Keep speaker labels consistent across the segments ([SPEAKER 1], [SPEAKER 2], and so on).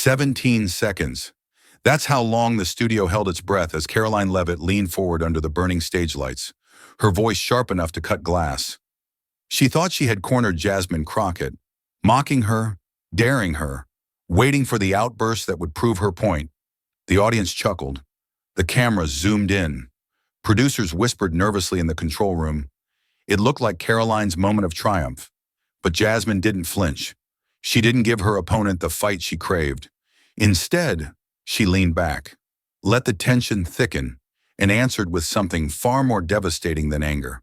[SPEAKER 1] 17 seconds. That's how long the studio held its breath as Karoline Leavitt leaned forward under the burning stage lights, her voice sharp enough to cut glass. She thought she had cornered Jasmine Crockett, mocking her, daring her, waiting for the outburst that would prove her point. The audience chuckled. The cameras zoomed in. Producers whispered nervously in the control room. It looked like Karoline's moment of triumph. But Jasmine didn't flinch. She didn't give her opponent the fight she craved. Instead, she leaned back, let the tension thicken, and answered with something far more devastating than anger.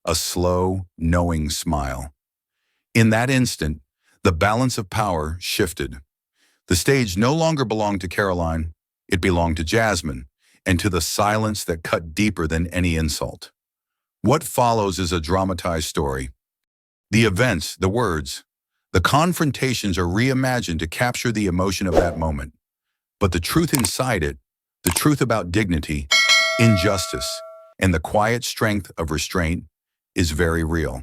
[SPEAKER 1] A slow, knowing smile. In that instant, the balance of power shifted. The stage no longer belonged to Karoline. It belonged to Jasmine, and to the silence that cut deeper than any insult. What follows is a dramatized story. The events, the words, the confrontations are reimagined to capture the emotion of that moment. But the truth inside it, the truth about dignity, injustice, and the quiet strength of restraint is very real.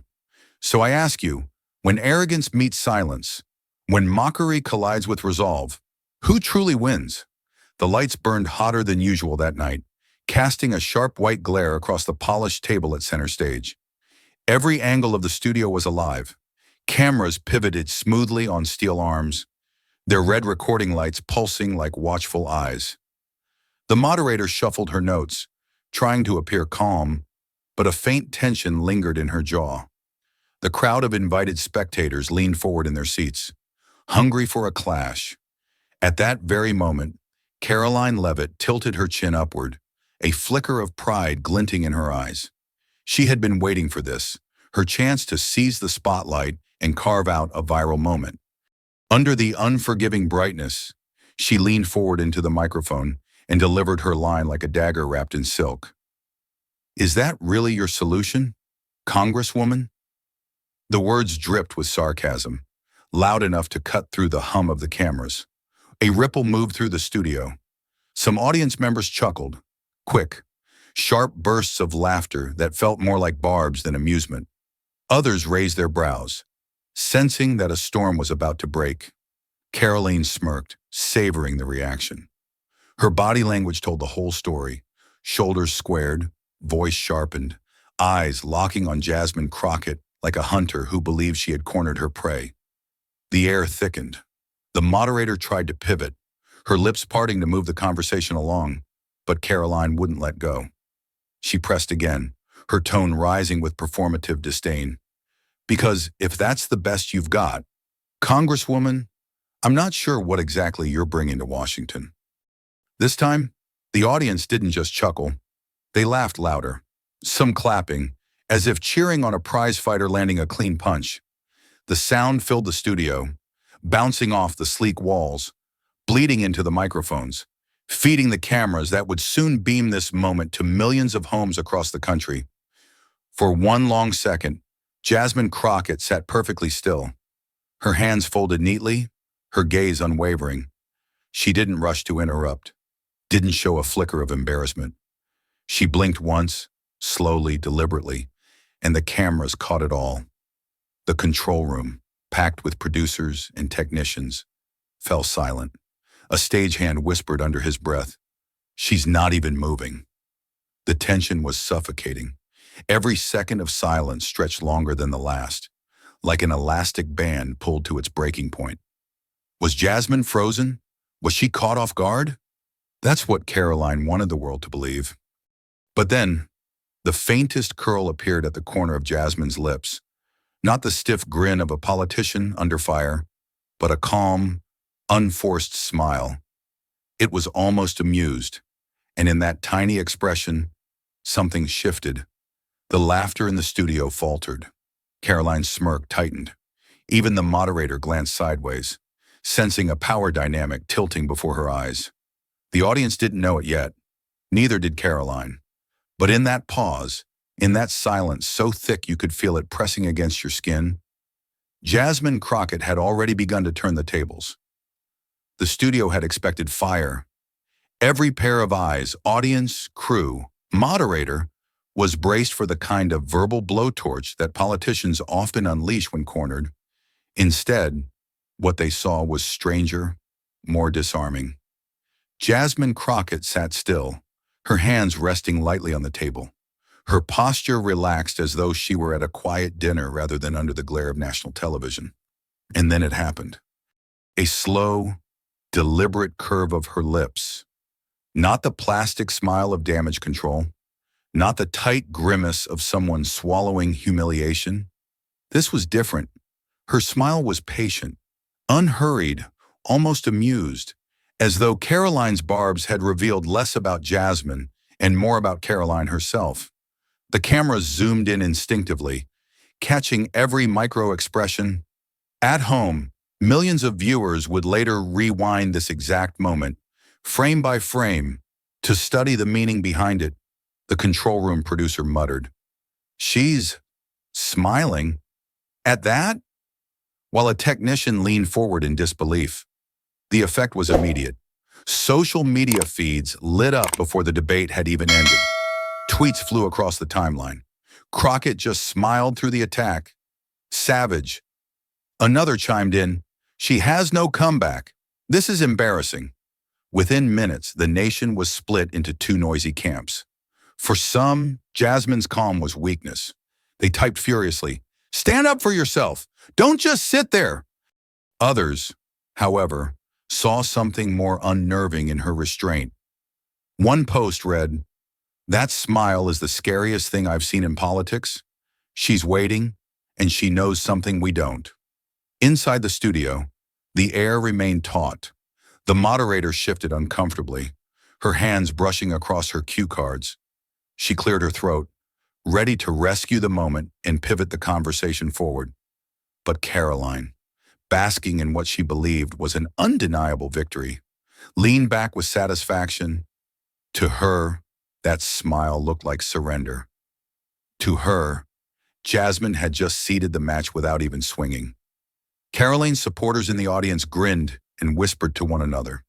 [SPEAKER 1] So I ask you, when arrogance meets silence, when mockery collides with resolve, who truly wins? The lights burned hotter than usual that night, casting a sharp white glare across the polished table at center stage. Every angle of the studio was alive. Cameras pivoted smoothly on steel arms, their red recording lights pulsing like watchful eyes. The moderator shuffled her notes, trying to appear calm, but a faint tension lingered in her jaw. The crowd of invited spectators leaned forward in their seats, hungry for a clash. At that very moment, Karoline Leavitt tilted her chin upward, a flicker of pride glinting in her eyes. She had been waiting for this, her chance to seize the spotlight and carve out a viral moment. Under the unforgiving brightness, she leaned forward into the microphone and delivered her line like a dagger wrapped in silk. "Is that really your solution, Congresswoman?" The words dripped with sarcasm, loud enough to cut through the hum of the cameras. A ripple moved through the studio. Some audience members chuckled, quick, sharp bursts of laughter that felt more like barbs than amusement. Others raised their brows, sensing that a storm was about to break. Karoline smirked, savoring the reaction. Her body language told the whole story. Shoulders squared, voice sharpened, eyes locking on Jasmine Crockett like a hunter who believed she had cornered her prey. The air thickened. The moderator tried to pivot, her lips parting to move the conversation along, but Karoline wouldn't let go. She pressed again, her tone rising with performative disdain. "Because if that's the best you've got, Congresswoman, I'm not sure what exactly you're bringing to Washington." This time, the audience didn't just chuckle. They laughed louder, some clapping, as if cheering on a prize fighter landing a clean punch. The sound filled the studio, bouncing off the sleek walls, bleeding into the microphones, feeding the cameras that would soon beam this moment to millions of homes across the country. For one long second, Jasmine Crockett sat perfectly still, her hands folded neatly, her gaze unwavering. She didn't rush to interrupt, didn't show a flicker of embarrassment. She blinked once, slowly, deliberately, and the cameras caught it all. The control room, packed with producers and technicians, fell silent. A stagehand whispered under his breath, "She's not even moving." The tension was suffocating. Every second of silence stretched longer than the last, like an elastic band pulled to its breaking point. Was Jasmine frozen? Was she caught off guard? That's what Karoline wanted the world to believe. But then, the faintest curl appeared at the corner of Jasmine's lips. Not the stiff grin of a politician under fire, but a calm, unforced smile. It was almost amused, and in that tiny expression, something shifted. The laughter in the studio faltered. Karoline's smirk tightened. Even the moderator glanced sideways, sensing a power dynamic tilting before her eyes. The audience didn't know it yet. Neither did Karoline. But in that pause, in that silence so thick you could feel it pressing against your skin, Jasmine Crockett had already begun to turn the tables. The studio had expected fire. Every pair of eyes, audience, crew, moderator, was braced for the kind of verbal blowtorch that politicians often unleash when cornered. Instead, what they saw was stranger, more disarming. Jasmine Crockett sat still, her hands resting lightly on the table. Her posture relaxed as though she were at a quiet dinner rather than under the glare of national television. And then it happened. A slow, deliberate curve of her lips. Not the plastic smile of damage control. Not the tight grimace of someone swallowing humiliation. This was different. Her smile was patient, unhurried, almost amused, as though Karoline's barbs had revealed less about Jasmine and more about Karoline herself. The camera zoomed in instinctively, catching every micro-expression. At home, millions of viewers would later rewind this exact moment, frame by frame, to study the meaning behind it. The control room producer muttered, "She's smiling at that?" While a technician leaned forward in disbelief. The effect was immediate. Social media feeds lit up before the debate had even ended. Tweets flew across the timeline. Crockett just smiled through the attack. Savage. Another chimed in, "She has no comeback. This is embarrassing." Within minutes, the nation was split into two noisy camps. For some, Jasmine's calm was weakness. They typed furiously, "Stand up for yourself. Don't just sit there." Others, however, saw something more unnerving in her restraint. One post read, "That smile is the scariest thing I've seen in politics. She's waiting, and she knows something we don't." Inside the studio, the air remained taut. The moderator shifted uncomfortably, her hands brushing across her cue cards. She cleared her throat, ready to rescue the moment and pivot the conversation forward. But Karoline, basking in what she believed was an undeniable victory, leaned back with satisfaction. To her, that smile looked like surrender. To her, Jasmine had just ceded the match without even swinging. Karoline's supporters in the audience grinned and whispered to one another,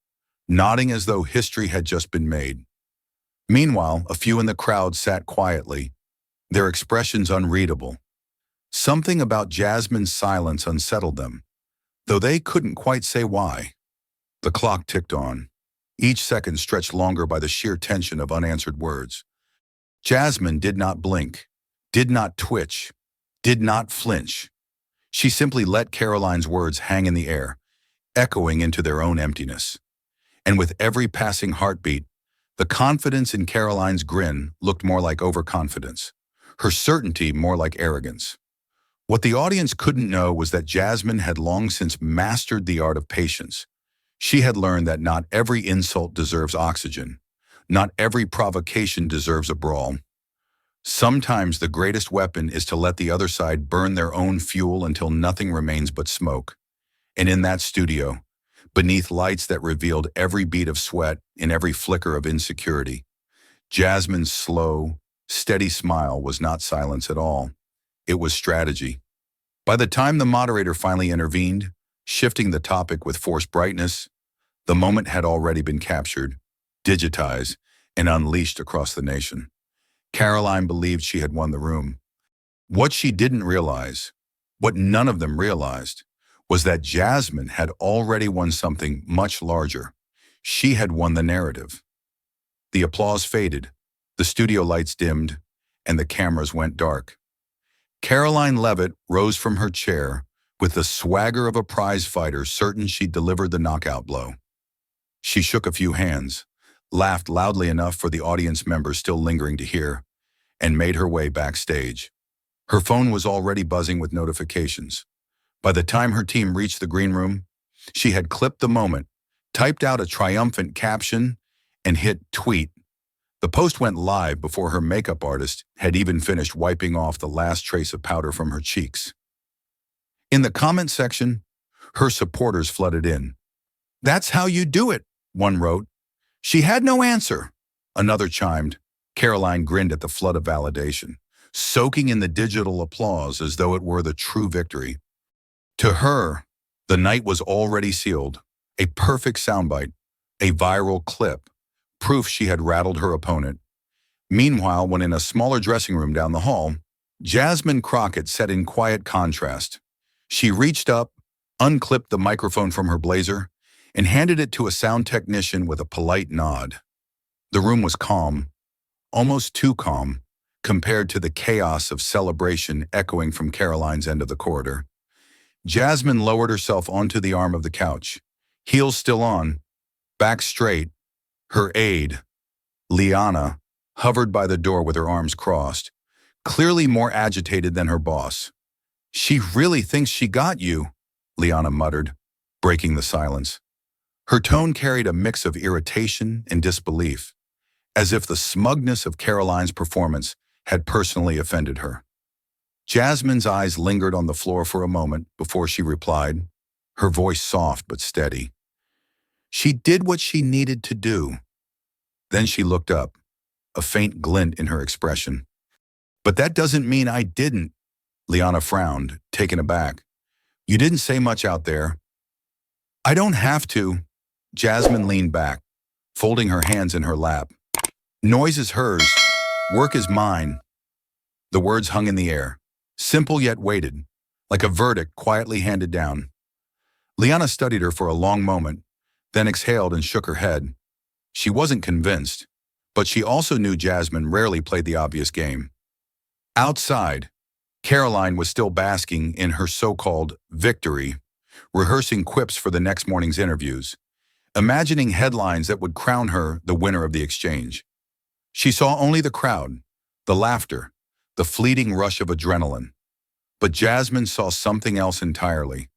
[SPEAKER 1] nodding as though history had just been made. Meanwhile, a few in the crowd sat quietly, their expressions unreadable. Something about Jasmine's silence unsettled them, though they couldn't quite say why. The clock ticked on, each second stretched longer by the sheer tension of unanswered words. Jasmine did not blink, did not twitch, did not flinch. She simply let Karoline's words hang in the air, echoing into their own emptiness. And with every passing heartbeat, the confidence in Karoline's grin looked more like overconfidence, her certainty more like arrogance. What the audience couldn't know was that Jasmine had long since mastered the art of patience. She had learned that not every insult deserves oxygen. Not every provocation deserves a brawl. Sometimes the greatest weapon is to let the other side burn their own fuel until nothing remains but smoke. And in that studio, beneath lights that revealed every bead of sweat and every flicker of insecurity, Jasmine's slow, steady smile was not silence at all. It was strategy. By the time the moderator finally intervened, shifting the topic with forced brightness, the moment had already been captured, digitized, and unleashed across the nation. Karoline believed she had won the room. What she didn't realize, what none of them realized, was that Jasmine had already won something much larger. She had won the narrative. The applause faded, the studio lights dimmed, and the cameras went dark. Karoline Leavitt rose from her chair with the swagger of a prize fighter certain she'd delivered the knockout blow. She shook a few hands, laughed loudly enough for the audience members still lingering to hear, and made her way backstage. Her phone was already buzzing with notifications. By the time her team reached the green room, she had clipped the moment, typed out a triumphant caption, and hit tweet. The post went live before her makeup artist had even finished wiping off the last trace of powder from her cheeks. In the comment section, her supporters flooded in. "That's how you do it," one wrote. "She had no answer," another chimed. Karoline grinned at the flood of validation, soaking in the digital applause as though it were the true victory. To her, the night was already sealed, a perfect soundbite, a viral clip, proof she had rattled her opponent. Meanwhile, when in a smaller dressing room down the hall, Jasmine Crockett sat in quiet contrast. She reached up, unclipped the microphone from her blazer, and handed it to a sound technician with a polite nod. The room was calm, almost too calm, compared to the chaos of celebration echoing from Karoline's end of the corridor. Jasmine lowered herself onto the arm of the couch, heels still on, back straight. Her aide, Liana, hovered by the door with her arms crossed, clearly more agitated than her boss. "She really thinks she got you," Liana muttered, breaking the silence. Her tone carried a mix of irritation and disbelief, as if the smugness of Karoline's performance had personally offended her. Jasmine's eyes lingered on the floor for a moment before she replied, her voice soft but steady. "She did what she needed to do." Then she looked up, a faint glint in her expression. "But that doesn't mean I didn't," Liana frowned, taken aback. "You didn't say much out there." "I don't have to." Jasmine leaned back, folding her hands in her lap. "Noise is hers. Work is mine." The words hung in the air, simple yet weighted, like a verdict quietly handed down. Liana studied her for a long moment, then exhaled and shook her head. She wasn't convinced, but she also knew Jasmine rarely played the obvious game. Outside, Karoline was still basking in her so-called victory, rehearsing quips for the next morning's interviews, imagining headlines that would crown her the winner of the exchange. She saw only the crowd, the laughter, the fleeting rush of adrenaline. But Jasmine saw something else entirely.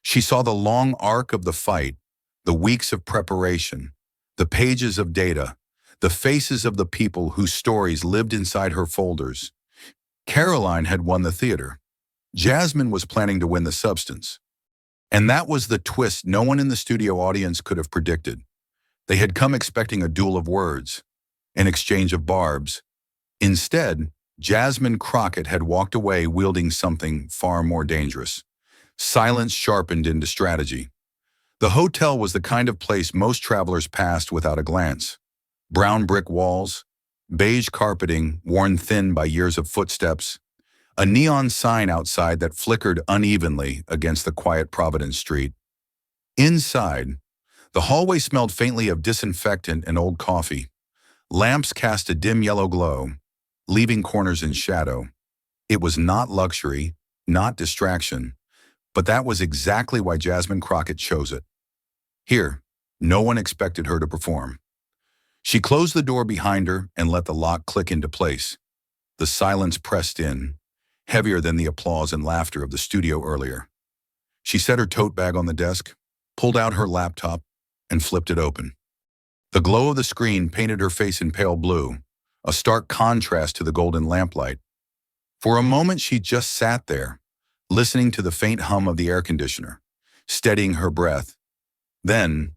[SPEAKER 1] She saw the long arc of the fight, the weeks of preparation, the pages of data, the faces of the people whose stories lived inside her folders. Karoline had won the theater. Jasmine was planning to win the substance. And that was the twist no one in the studio audience could have predicted. They had come expecting a duel of words, an exchange of barbs. Instead, Jasmine Crockett had walked away wielding something far more dangerous. Silence sharpened into strategy. The hotel was the kind of place most travelers passed without a glance. Brown brick walls, beige carpeting worn thin by years of footsteps, a neon sign outside that flickered unevenly against the quiet Providence Street. Inside, the hallway smelled faintly of disinfectant and old coffee. Lamps cast a dim yellow glow, leaving corners in shadow. It was not luxury, not distraction, but that was exactly why Jasmine Crockett chose it. Here, no one expected her to perform. She closed the door behind her and let the lock click into place. The silence pressed in, heavier than the applause and laughter of the studio earlier. She set her tote bag on the desk, pulled out her laptop, and flipped it open. The glow of the screen painted her face in pale blue, a stark contrast to the golden lamplight. For a moment she just sat there, listening to the faint hum of the air conditioner, steadying her breath. Then,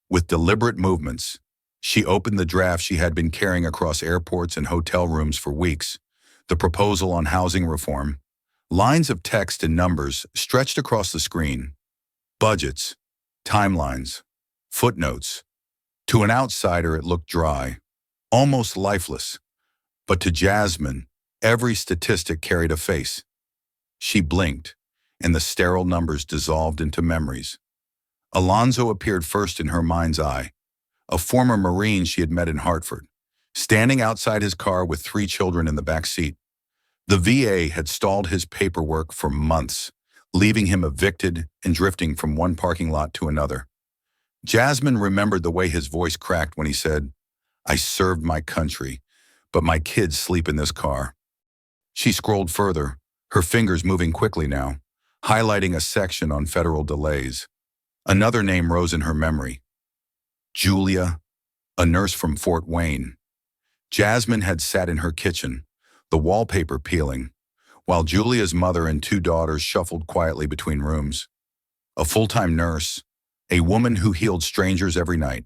[SPEAKER 1] with deliberate movements, she opened the draft she had been carrying across airports and hotel rooms for weeks, the proposal on housing reform. Lines of text and numbers stretched across the screen. Budgets, timelines, footnotes. To an outsider it looked dry, almost lifeless. But to Jasmine, every statistic carried a face. She blinked, and the sterile numbers dissolved into memories. Alonzo appeared first in her mind's eye, a former Marine she had met in Hartford, standing outside his car with 3 children in the back seat. The VA had stalled his paperwork for months, leaving him evicted and drifting from one parking lot to another. Jasmine remembered the way his voice cracked when he said, "I served my country, but my kids sleep in this car." She scrolled further, her fingers moving quickly now, highlighting a section on federal delays. Another name rose in her memory. Julia, a nurse from Fort Wayne. Jasmine had sat in her kitchen, the wallpaper peeling, while Julia's mother and 2 daughters shuffled quietly between rooms. A full-time nurse, a woman who healed strangers every night.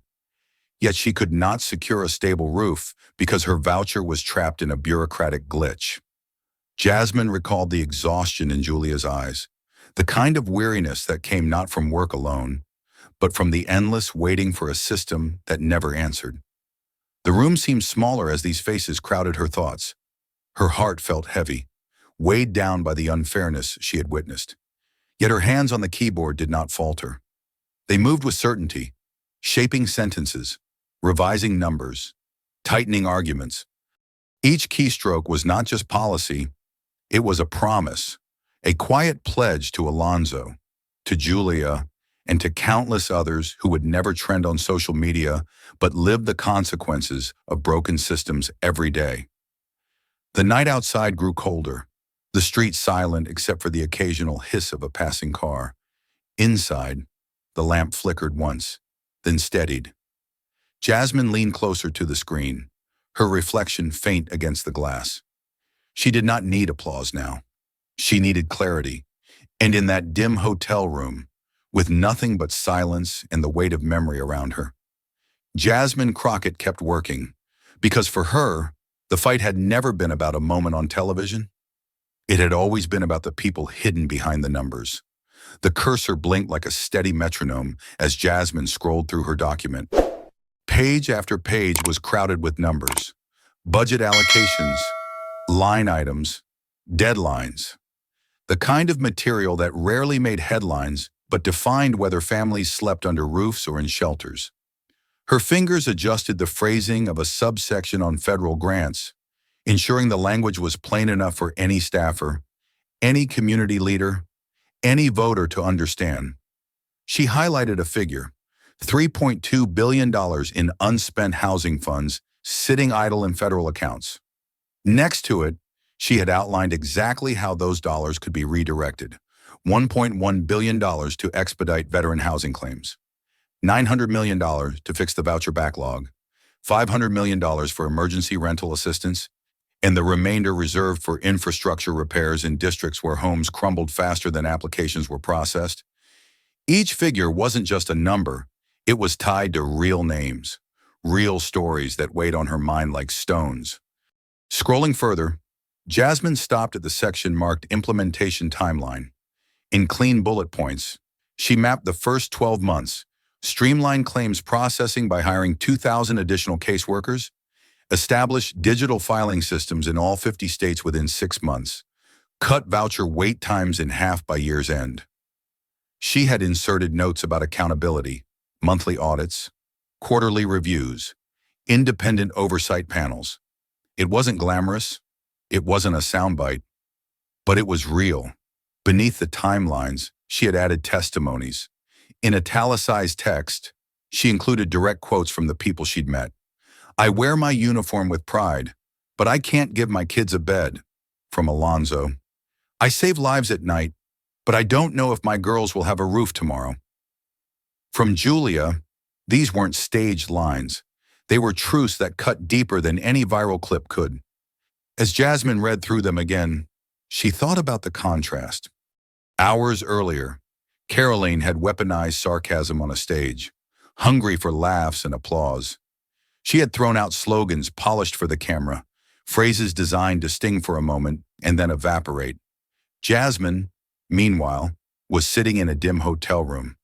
[SPEAKER 1] Yet she could not secure a stable roof because her voucher was trapped in a bureaucratic glitch. Jasmine recalled the exhaustion in Julia's eyes, the kind of weariness that came not from work alone, but from the endless waiting for a system that never answered. The room seemed smaller as these faces crowded her thoughts. Her heart felt heavy, weighed down by the unfairness she had witnessed. Yet her hands on the keyboard did not falter. They moved with certainty, shaping sentences, revising numbers, tightening arguments. Each keystroke was not just policy, it was a promise, a quiet pledge to Alonzo, to Julia, and to countless others who would never trend on social media but live the consequences of broken systems every day. The night outside grew colder, the streets silent except for the occasional hiss of a passing car. Inside, the lamp flickered once, then steadied. Jasmine leaned closer to the screen, her reflection faint against the glass. She did not need applause now. She needed clarity. And in that dim hotel room, with nothing but silence and the weight of memory around her, Jasmine Crockett kept working, because for her, the fight had never been about a moment on television. It had always been about the people hidden behind the numbers. The cursor blinked like a steady metronome as Jasmine scrolled through her document. Page after page was crowded with numbers, budget allocations, line items, deadlines. The kind of material that rarely made headlines but defined whether families slept under roofs or in shelters. Her fingers adjusted the phrasing of a subsection on federal grants, ensuring the language was plain enough for any staffer, any community leader, any voter to understand. She highlighted a figure, $3.2 billion in unspent housing funds sitting idle in federal accounts. Next to it, she had outlined exactly how those dollars could be redirected. $1.1 billion to expedite veteran housing claims, $900 million to fix the voucher backlog, $500 million for emergency rental assistance, and the remainder reserved for infrastructure repairs in districts where homes crumbled faster than applications were processed. Each figure wasn't just a number, it was tied to real names, real stories that weighed on her mind like stones. Scrolling further, Jasmine stopped at the section marked Implementation Timeline. In clean bullet points, she mapped the first 12 months, streamlined claims processing by hiring 2,000 additional caseworkers, established digital filing systems in all 50 states within 6 months, cut voucher wait times in half by year's end. She had inserted notes about accountability, monthly audits, quarterly reviews, independent oversight panels. It wasn't glamorous, it wasn't a soundbite, but it was real. Beneath the timelines, she had added testimonies. In italicized text, she included direct quotes from the people she'd met. "I wear my uniform with pride, but I can't give my kids a bed," from Alonzo. "I save lives at night, but I don't know if my girls will have a roof tomorrow," from Julia. These weren't staged lines. They were truths that cut deeper than any viral clip could. As Jasmine read through them again, she thought about the contrast. Hours earlier, Karoline had weaponized sarcasm on a stage, hungry for laughs and applause. She had thrown out slogans polished for the camera, phrases designed to sting for a moment and then evaporate. Jasmine, meanwhile, was sitting in a dim hotel room,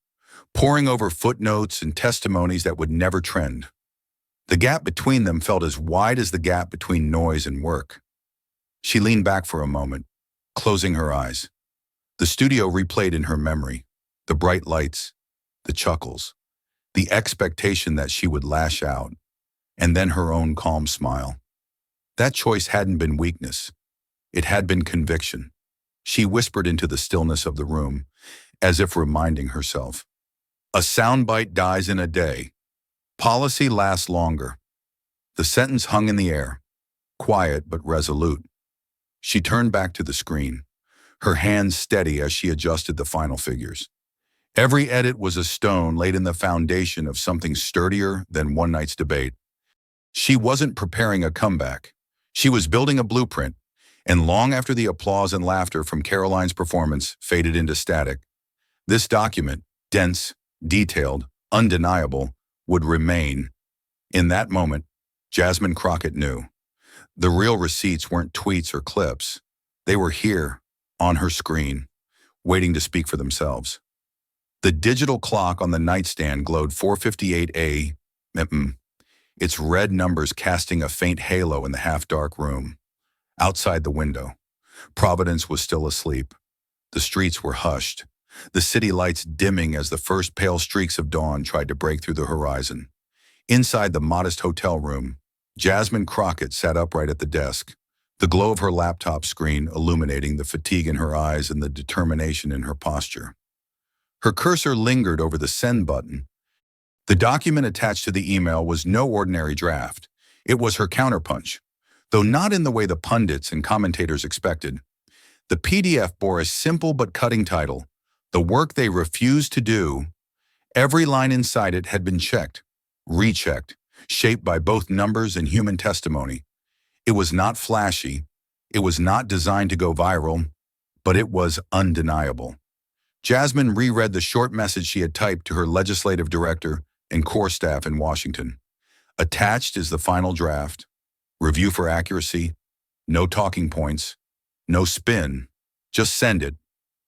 [SPEAKER 1] poring over footnotes and testimonies that would never trend. The gap between them felt as wide as the gap between noise and work. She leaned back for a moment, closing her eyes. The studio replayed in her memory, the bright lights, the chuckles, the expectation that she would lash out, and then her own calm smile. That choice hadn't been weakness. It had been conviction. She whispered into the stillness of the room, as if reminding herself. A soundbite dies in a day. Policy lasts longer. The sentence hung in the air, quiet but resolute. She turned back to the screen, her hands steady as she adjusted the final figures. Every edit was a stone laid in the foundation of something sturdier than one night's debate. She wasn't preparing a comeback. She was building a blueprint, and long after the applause and laughter from Karoline's performance faded into static, this document, dense, detailed, undeniable, would remain. In that moment, Jasmine Crockett knew. The real receipts weren't tweets or clips. They were here, on her screen, waiting to speak for themselves. The digital clock on the nightstand glowed 4:58 a.m., its red numbers casting a faint halo in the half-dark room. Outside the window, Providence was still asleep. The streets were hushed. the city lights dimming as the first pale streaks of dawn tried to break through the horizon. Inside the modest hotel room, Jasmine Crockett sat upright at the desk, the glow of her laptop screen illuminating the fatigue in her eyes and the determination in her posture. Her cursor lingered over the send button. The document attached to the email was no ordinary draft. It was her counterpunch, though not in the way the pundits and commentators expected. The PDF bore a simple but cutting title, "The Work They Refused to Do." Every line inside it had been checked, rechecked, shaped by both numbers and human testimony. It was not flashy, it was not designed to go viral, but it was undeniable. Jasmine reread the short message she had typed to her legislative director and core staff in Washington. Attached is the final draft. Review for accuracy. No talking points. No spin. Just send it.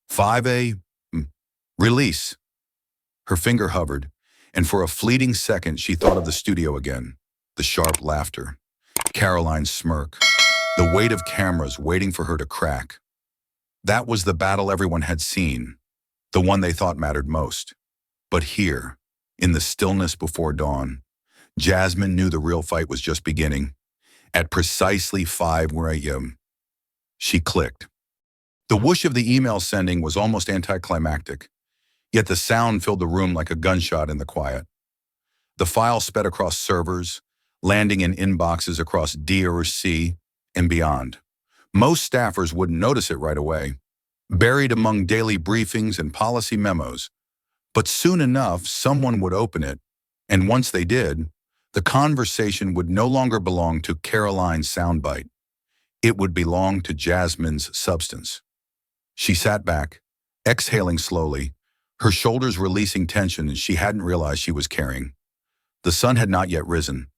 [SPEAKER 1] 5A. Release. Her finger hovered, and for a fleeting second she thought of the studio again. The sharp laughter. Karoline's smirk. The weight of cameras waiting for her to crack. That was the battle everyone had seen. The one they thought mattered most. But here, in the stillness before dawn, Jasmine knew the real fight was just beginning. At precisely 5 a.m., she clicked. The whoosh of the email sending was almost anticlimactic, yet the sound filled the room like a gunshot in the quiet. The file sped across servers, landing in inboxes across D or C and beyond. Most staffers wouldn't notice it right away, buried among daily briefings and policy memos. But soon enough, someone would open it, and once they did, the conversation would no longer belong to Karoline's soundbite. It would belong to Jasmine's substance. She sat back, exhaling slowly, her shoulders releasing tension she hadn't realized she was carrying. The sun had not yet risen,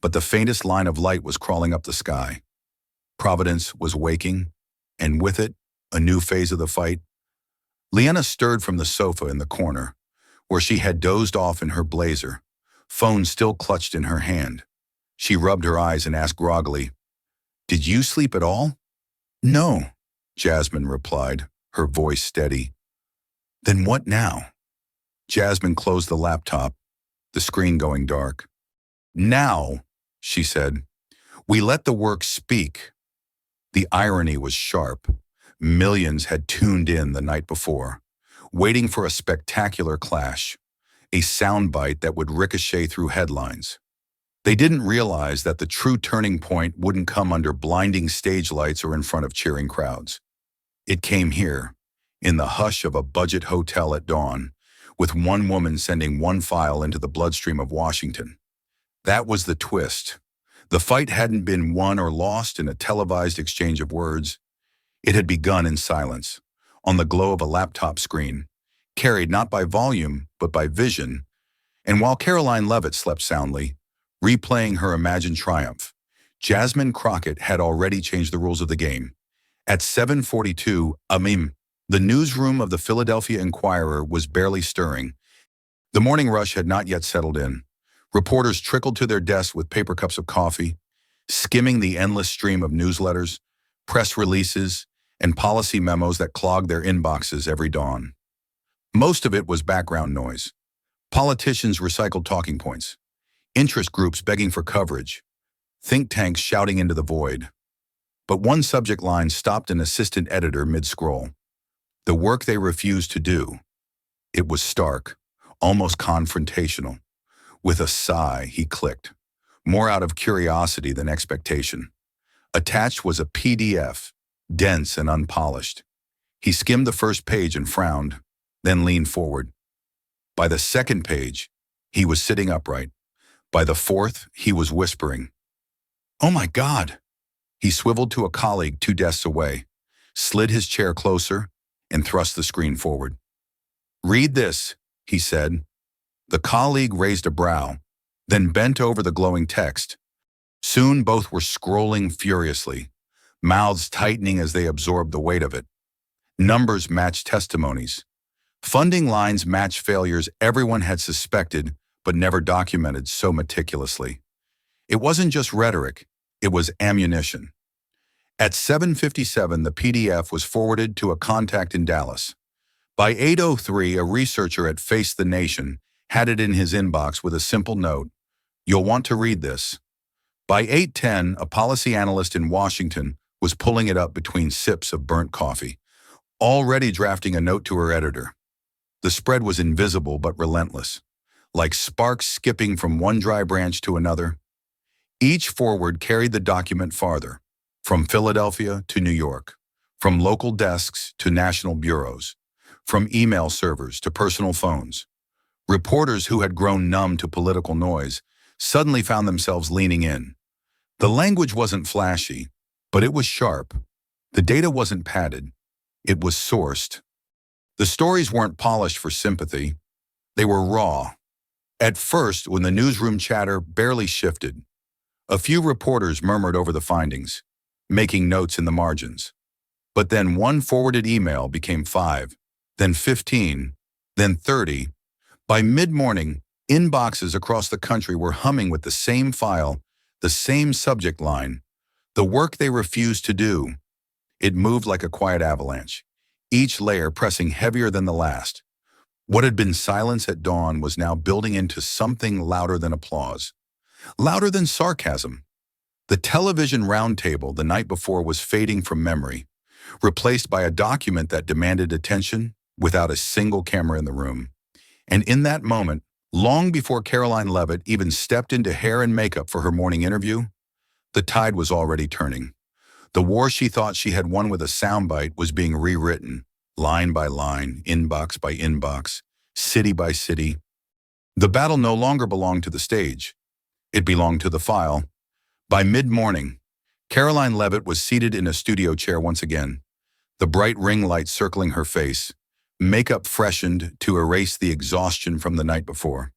[SPEAKER 1] but the faintest line of light was crawling up the sky. Providence was waking, and with it, a new phase of the fight. Leanna stirred from the sofa in the corner, where she had dozed off in her blazer, phone still clutched in her hand. She rubbed her eyes and asked groggily, "Did you sleep at all?" "No," Jasmine replied, her voice steady. "Then what now?" Jasmine closed the laptop, the screen going dark. "Now," she said, "we let the work speak." The irony was sharp. Millions had tuned in the night before, waiting for a spectacular clash, a soundbite that would ricochet through headlines. They didn't realize that the true turning point wouldn't come under blinding stage lights or in front of cheering crowds. It came here, in the hush of a budget hotel at dawn, with one woman sending one file into the bloodstream of Washington. That was the twist. The fight hadn't been won or lost in a televised exchange of words. It had begun in silence, on the glow of a laptop screen, carried not by volume, but by vision. And while Karoline Leavitt slept soundly, replaying her imagined triumph, Jasmine Crockett had already changed the rules of the game. At 7:42 a.m., the newsroom of the Philadelphia Inquirer was barely stirring. The morning rush had not yet settled in. Reporters trickled to their desks with paper cups of coffee, skimming the endless stream of newsletters, press releases, and policy memos that clogged their inboxes every dawn. Most of it was background noise. Politicians recycled talking points, interest groups begging for coverage, think tanks shouting into the void. But one subject line stopped an assistant editor mid-scroll. The work they refused to do. It was stark, almost confrontational. With a sigh, he clicked, more out of curiosity than expectation. Attached was a PDF, dense and unpolished. He skimmed the first page and frowned, then leaned forward. By the second page, he was sitting upright. By the fourth, he was whispering. "Oh my God!" He swiveled to a colleague 2 desks away, slid his chair closer, and thrust the screen forward. "Read this," he said. The colleague raised a brow, then bent over the glowing text. Soon both were scrolling furiously, mouths tightening as they absorbed the weight of it. Numbers matched testimonies. Funding lines matched failures everyone had suspected but never documented so meticulously. It wasn't just rhetoric, it was ammunition. At 7:57, the PDF was forwarded to a contact in Dallas. By 8:03, a researcher at Face the Nation had it in his inbox with a simple note: "You'll want to read this." By 8:10, a policy analyst in Washington was pulling it up between sips of burnt coffee, already drafting a note to her editor. The spread was invisible but relentless, like sparks skipping from one dry branch to another. Each forward carried the document farther, from Philadelphia to New York, from local desks to national bureaus, from email servers to personal phones. Reporters who had grown numb to political noise suddenly found themselves leaning in. The language wasn't flashy, but it was sharp. The data wasn't padded. It was sourced. The stories weren't polished for sympathy. They were raw. At first, when the newsroom chatter barely shifted, a few reporters murmured over the findings, making notes in the margins. But then one forwarded email became 5, then 15, then 30. By mid-morning, inboxes across the country were humming with the same file, the same subject line, the work they refused to do. It moved like a quiet avalanche, each layer pressing heavier than the last. What had been silence at dawn was now building into something louder than applause, louder than sarcasm. The television roundtable the night before was fading from memory, replaced by a document that demanded attention without a single camera in the room. And in that moment, long before Karoline Leavitt even stepped into hair and makeup for her morning interview, the tide was already turning. The war she thought she had won with a soundbite was being rewritten, line by line, inbox by inbox, city by city. The battle no longer belonged to the stage. It belonged to the file. By mid-morning, Karoline Leavitt was seated in a studio chair once again, the bright ring light circling her face, makeup freshened to erase the exhaustion from the night before.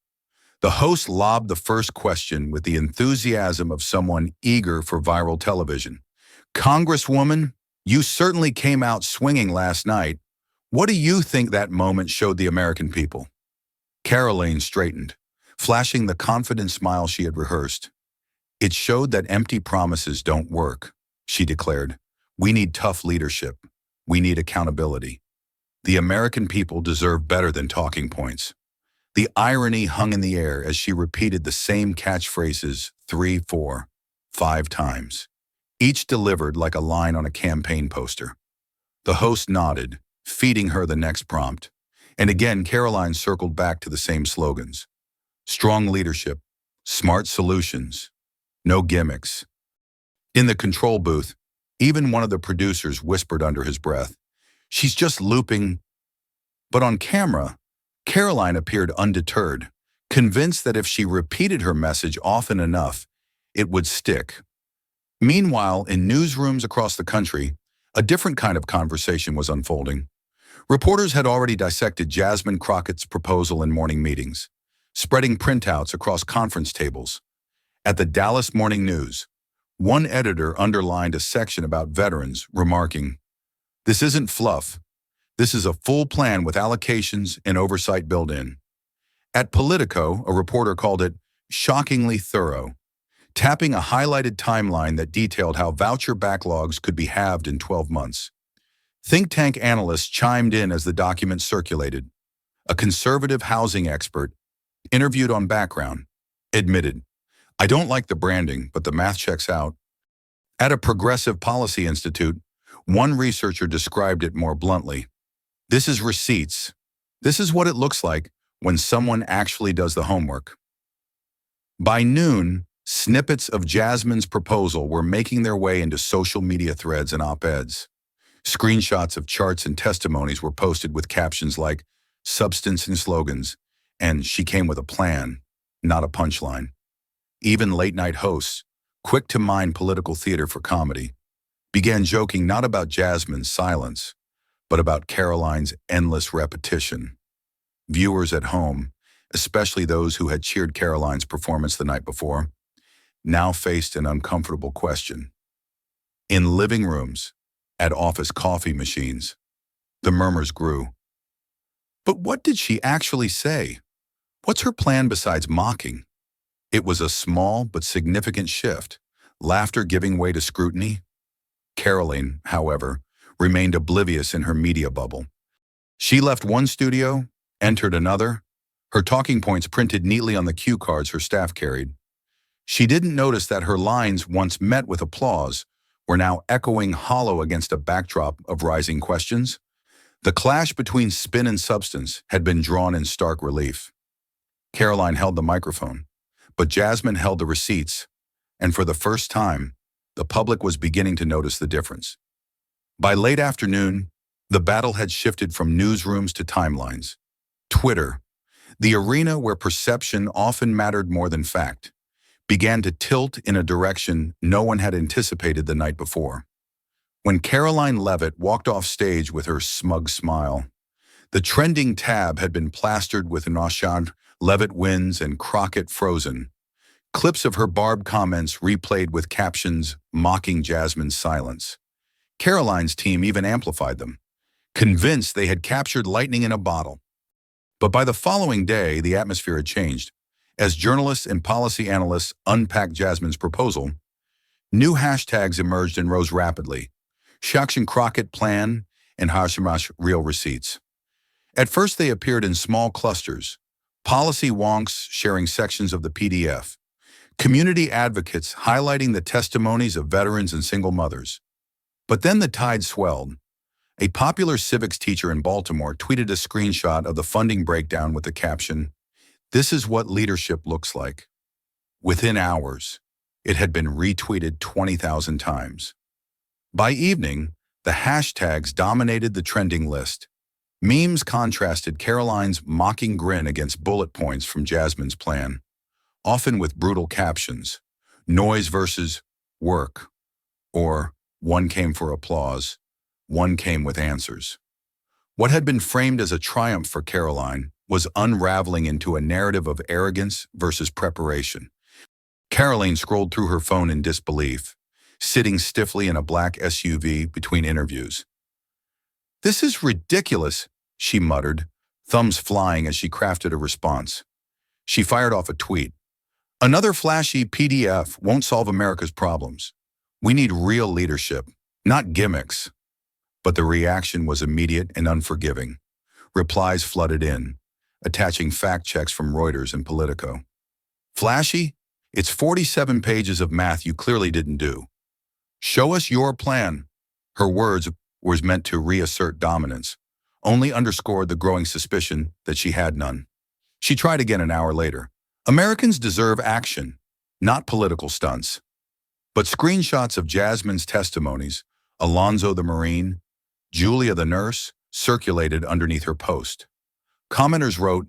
[SPEAKER 1] The host lobbed the first question with the enthusiasm of someone eager for viral television. "Congresswoman, you certainly came out swinging last night. What do you think that moment showed the American people?" Karoline straightened, flashing the confident smile she had rehearsed. "It showed that empty promises don't work," she declared. "We need tough leadership. We need accountability. The American people deserve better than talking points." The irony hung in the air as she repeated the same catchphrases 3, 4, 5 times, each delivered like a line on a campaign poster. The host nodded, feeding her the next prompt. And again, Karoline circled back to the same slogans. Strong leadership, smart solutions, no gimmicks. In the control booth, even one of the producers whispered under his breath, "She's just looping." But on camera, Karoline appeared undeterred, convinced that if she repeated her message often enough, it would stick. Meanwhile, in newsrooms across the country, a different kind of conversation was unfolding. Reporters had already dissected Jasmine Crockett's proposal in morning meetings, spreading printouts across conference tables. At the Dallas Morning News, one editor underlined a section about veterans, remarking, "This isn't fluff. This is a full plan with allocations and oversight built in." At Politico, a reporter called it shockingly thorough, tapping a highlighted timeline that detailed how voucher backlogs could be halved in 12 months. Think tank analysts chimed in as the document circulated. A conservative housing expert, interviewed on Background, admitted, "I don't like the branding, but the math checks out." At a Progressive Policy Institute, one researcher described it more bluntly. "This is receipts. This is what it looks like when someone actually does the homework." By noon, snippets of Jasmine's proposal were making their way into social media threads and op-eds. Screenshots of charts and testimonies were posted with captions like "substance and slogans" and "she came with a plan, not a punchline." Even late-night hosts, quick to mine political theater for comedy, began joking not about Jasmine's silence, but about Karoline's endless repetition. Viewers at home, especially those who had cheered Karoline's performance the night before, now faced an uncomfortable question. In living rooms, at office coffee machines, the murmurs grew. But what did she actually say? What's her plan besides mocking? It was a small but significant shift, laughter giving way to scrutiny. Karoline, however, remained oblivious in her media bubble. She left one studio, entered another, her talking points printed neatly on the cue cards her staff carried. She didn't notice that her lines, once met with applause, were now echoing hollow against a backdrop of rising questions. The clash between spin and substance had been drawn in stark relief. Karoline held the microphone, but Jasmine held the receipts, and for the first time, the public was beginning to notice the difference. By late afternoon, the battle had shifted from newsrooms to timelines. Twitter, the arena where perception often mattered more than fact, began to tilt in a direction no one had anticipated the night before. When Karoline Leavitt walked off stage with her smug smile, the trending tab had been plastered with Nashad, Leavitt wins, and Crockett frozen. Clips of her barbed comments replayed with captions mocking Jasmine's silence. Karoline's team even amplified them, convinced they had captured lightning in a bottle. But by the following day, the atmosphere had changed. As journalists and policy analysts unpacked Jasmine's proposal, new hashtags emerged and rose rapidly. Jasmine Crockett plan and Hashemash real receipts. At first they appeared in small clusters, policy wonks sharing sections of the PDF, community advocates highlighting the testimonies of veterans and single mothers. But then the tide swelled. A popular civics teacher in Baltimore tweeted a screenshot of the funding breakdown with the caption, "This is what leadership looks like." Within hours, it had been retweeted 20,000 times. By evening, the hashtags dominated the trending list. Memes contrasted Karoline's mocking grin against bullet points from Jasmine's plan, often with brutal captions, "Noise versus work," or "One came for applause, one came with answers." What had been framed as a triumph for Karoline was unraveling into a narrative of arrogance versus preparation. Karoline scrolled through her phone in disbelief, sitting stiffly in a black SUV between interviews. "This is ridiculous," she muttered, thumbs flying as she crafted a response. She fired off a tweet. "Another flashy PDF won't solve America's problems. We need real leadership, not gimmicks." But the reaction was immediate and unforgiving. Replies flooded in, attaching fact checks from Reuters and Politico. "Flashy? It's 47 pages of math you clearly didn't do. Show us your plan." Her words were meant to reassert dominance, only underscored the growing suspicion that she had none. She tried again an hour later. "Americans deserve action, not political stunts." But screenshots of Jasmine's testimonies, Alonzo the Marine, Julia the nurse, circulated underneath her post. Commenters wrote,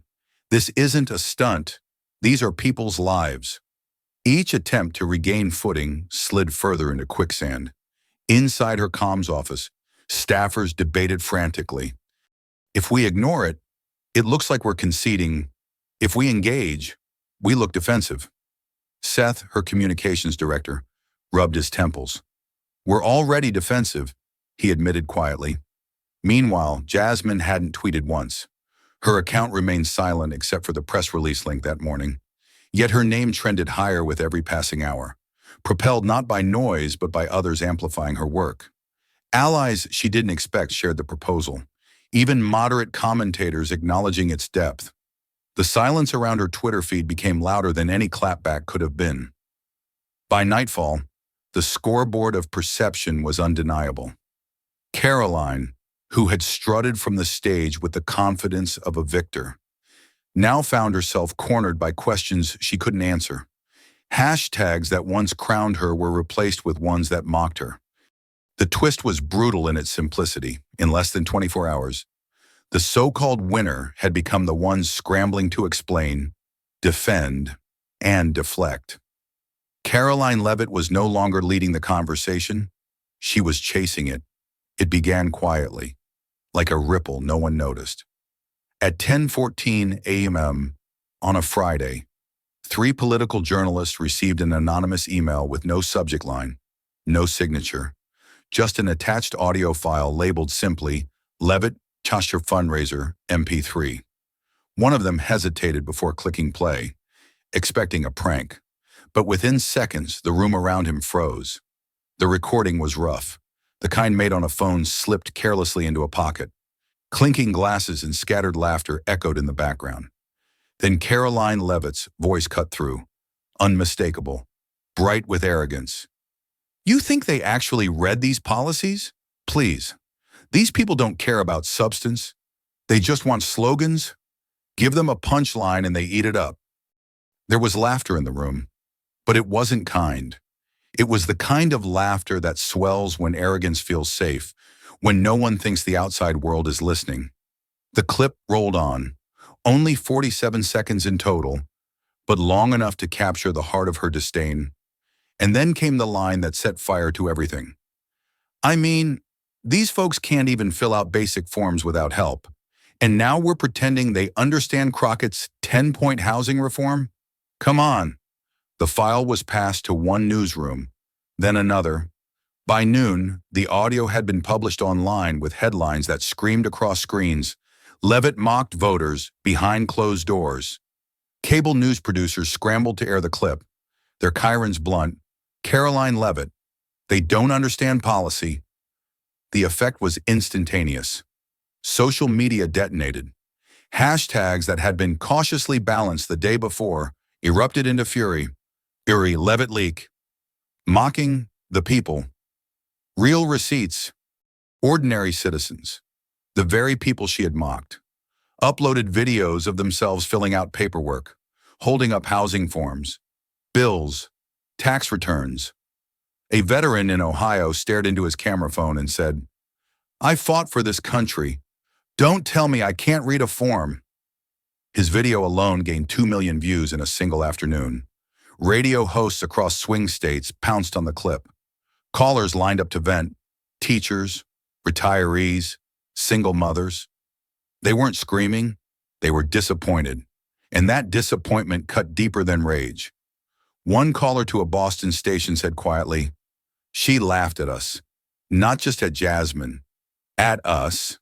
[SPEAKER 1] "This isn't a stunt. These are people's lives." Each attempt to regain footing slid further into quicksand. Inside her comms office, staffers debated frantically. "If we ignore it, it looks like we're conceding. If we engage, we look defensive." Seth, her communications director, rubbed his temples. "We're already defensive," he admitted quietly. Meanwhile, Jasmine hadn't tweeted once. Her account remained silent except for the press release link that morning. Yet her name trended higher with every passing hour, propelled not by noise but by others amplifying her work. Allies she didn't expect shared the proposal, even moderate commentators acknowledging its depth. The silence around her Twitter feed became louder than any clapback could have been. By nightfall, the scoreboard of perception was undeniable. Karoline, who had strutted from the stage with the confidence of a victor, now found herself cornered by questions she couldn't answer. Hashtags that once crowned her were replaced with ones that mocked her. The twist was brutal in its simplicity. In less than 24 hours, the so-called winner had become the one scrambling to explain, defend, and deflect. Karoline Leavitt was no longer leading the conversation. She was chasing it. It began quietly, like a ripple no one noticed. At 10:14 a.m. on a Friday, 3 political journalists received an anonymous email with no subject line, no signature, just an attached audio file labeled simply, "Leavitt Chasher Fundraiser, MP3. One of them hesitated before clicking play, expecting a prank. But within seconds, the room around him froze. The recording was rough, the kind made on a phone slipped carelessly into a pocket. Clinking glasses and scattered laughter echoed in the background. Then Karoline Leavitt's voice cut through, unmistakable, bright with arrogance. You think they actually read these policies? Please. These people don't care about substance. They just want slogans. Give them a punchline and they eat it up. There was laughter in the room, but it wasn't kind. It was the kind of laughter that swells when arrogance feels safe, when no one thinks the outside world is listening. The clip rolled on, only 47 seconds in total, but long enough to capture the heart of her disdain. And then came the line that set fire to everything. I mean, these folks can't even fill out basic forms without help. And now we're pretending they understand Crockett's 10-point housing reform? Come on. The file was passed to one newsroom, then another. By noon, the audio had been published online with headlines that screamed across screens. Leavitt mocked voters behind closed doors. Cable news producers scrambled to air the clip. Their chirons blunt. Karoline Leavitt. They don't understand policy. The effect was instantaneous. Social media detonated. Hashtags that had been cautiously balanced the day before erupted into fury. Leavitt leak. Mocking the people. Real receipts. Ordinary citizens. The very people she had mocked. Uploaded videos of themselves filling out paperwork, holding up housing forms, bills, tax returns. A veteran in Ohio stared into his camera phone and said, "I fought for this country. Don't tell me I can't read a form." His video alone gained 2 million views in a single afternoon. Radio hosts across swing states pounced on the clip. Callers lined up to vent. Teachers, retirees, single mothers. They weren't screaming, they were disappointed. And that disappointment cut deeper than rage. One caller to a Boston station said quietly, "She laughed at us. Not just at Jasmine. At us."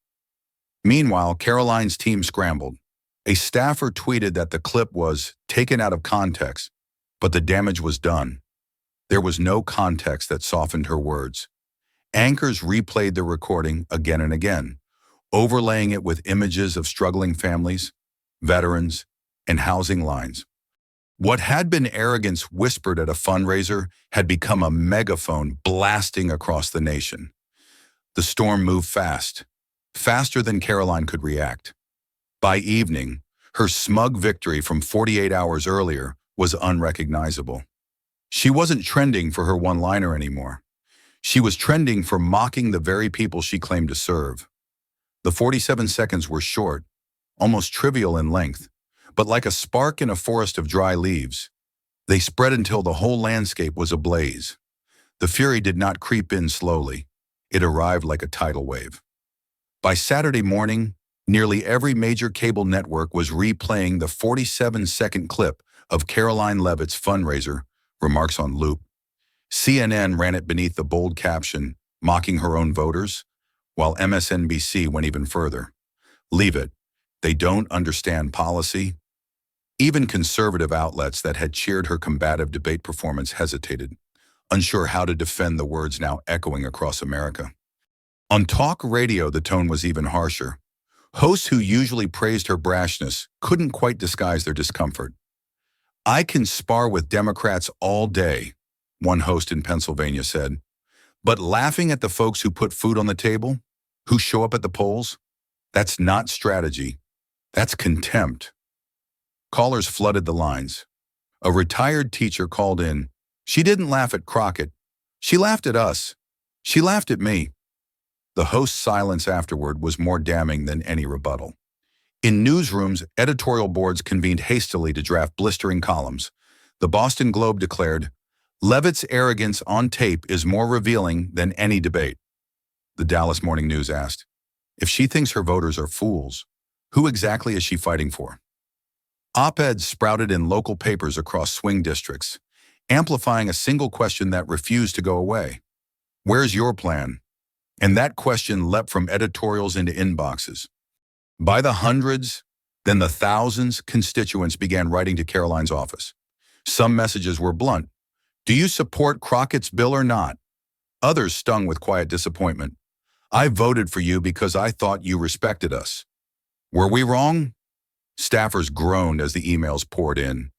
[SPEAKER 1] Meanwhile, Karoline's team scrambled. A staffer tweeted that the clip was taken out of context, but the damage was done. There was no context that softened her words. Anchors replayed the recording again and again, overlaying it with images of struggling families, veterans, and housing lines. What had been arrogance whispered at a fundraiser had become a megaphone blasting across the nation. The storm moved fast, faster than Karoline could react. By evening, her smug victory from 48 hours earlier was unrecognizable. She wasn't trending for her one-liner anymore. She was trending for mocking the very people she claimed to serve. The 47 seconds were short, almost trivial in length, but like a spark in a forest of dry leaves. They spread until the whole landscape was ablaze. The fury did not creep in slowly. It arrived like a tidal wave. By Saturday morning, nearly every major cable network was replaying the 47-second clip of Karoline Leavitt's fundraiser, remarks on loop. CNN ran it beneath the bold caption, mocking her own voters, while MSNBC went even further. Leavitt, they don't understand policy. Even conservative outlets that had cheered her combative debate performance hesitated, unsure how to defend the words now echoing across America. On talk radio, the tone was even harsher. Hosts who usually praised her brashness couldn't quite disguise their discomfort. "I can spar with Democrats all day," one host in Pennsylvania said, "but laughing at the folks who put food on the table, who show up at the polls, that's not strategy. That's contempt." Callers flooded the lines. A retired teacher called in, "She didn't laugh at Crockett. She laughed at us. She laughed at me." The host's silence afterward was more damning than any rebuttal. In newsrooms, editorial boards convened hastily to draft blistering columns. The Boston Globe declared, "Leavitt's arrogance on tape is more revealing than any debate." The Dallas Morning News asked, "If she thinks her voters are fools, who exactly is she fighting for?" Op-eds sprouted in local papers across swing districts, amplifying a single question that refused to go away. "Where's your plan?" And that question leapt from editorials into inboxes. By the hundreds, then the thousands, constituents began writing to Karoline's office. Some messages were blunt. "Do you support Crockett's bill or not?" Others stung with quiet disappointment. I voted for you because I thought you respected us. Were we wrong? Staffers groaned as the emails poured in.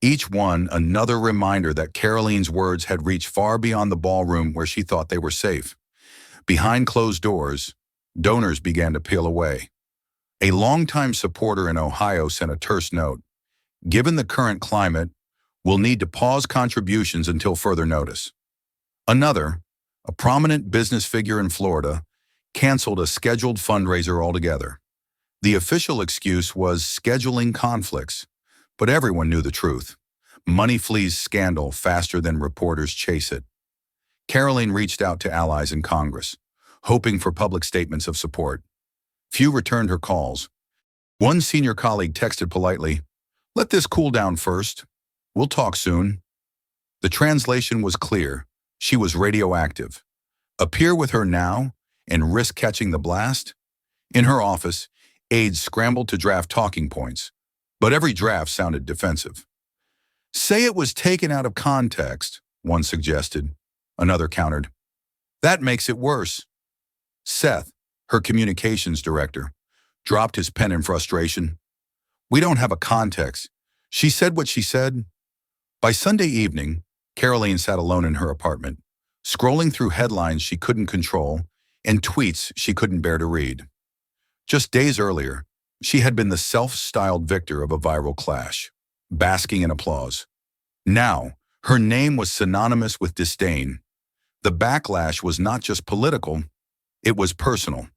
[SPEAKER 1] Each one another reminder that Karoline's words had reached far beyond the ballroom where she thought they were safe. Behind closed doors, donors began to peel away. A longtime supporter in Ohio sent a terse note. Given the current climate, we'll need to pause contributions until further notice. Another, a prominent business figure in Florida, canceled a scheduled fundraiser altogether. The official excuse was scheduling conflicts, but everyone knew the truth. Money flees scandal faster than reporters chase it. Karoline reached out to allies in Congress, hoping for public statements of support. Few returned her calls. One senior colleague texted politely, "Let this cool down first. We'll talk soon." The translation was clear. She was radioactive. Appear with her now and risk catching the blast? In her office, aides scrambled to draft talking points, but every draft sounded defensive. Say it was taken out of context, one suggested. Another countered. That makes it worse. Seth, her communications director, dropped his pen in frustration. We don't have a context. She said what she said. By Sunday evening, Karoline sat alone in her apartment, scrolling through headlines she couldn't control and tweets she couldn't bear to read. Just days earlier, she had been the self-styled victor of a viral clash, basking in applause. Now, her name was synonymous with disdain. The backlash was not just political, it was personal.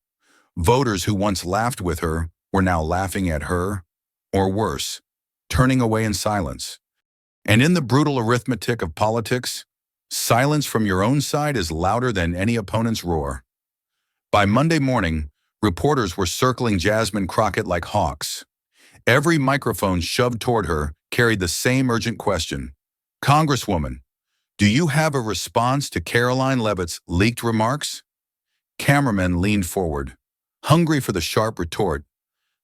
[SPEAKER 1] Voters who once laughed with her were now laughing at her, or worse, turning away in silence. And in the brutal arithmetic of politics, silence from your own side is louder than any opponent's roar. By Monday morning, reporters were circling Jasmine Crockett like hawks. Every microphone shoved toward her carried the same urgent question. Congresswoman, do you have a response to Karoline Leavitt's leaked remarks? Cameramen leaned forward, hungry for the sharp retort,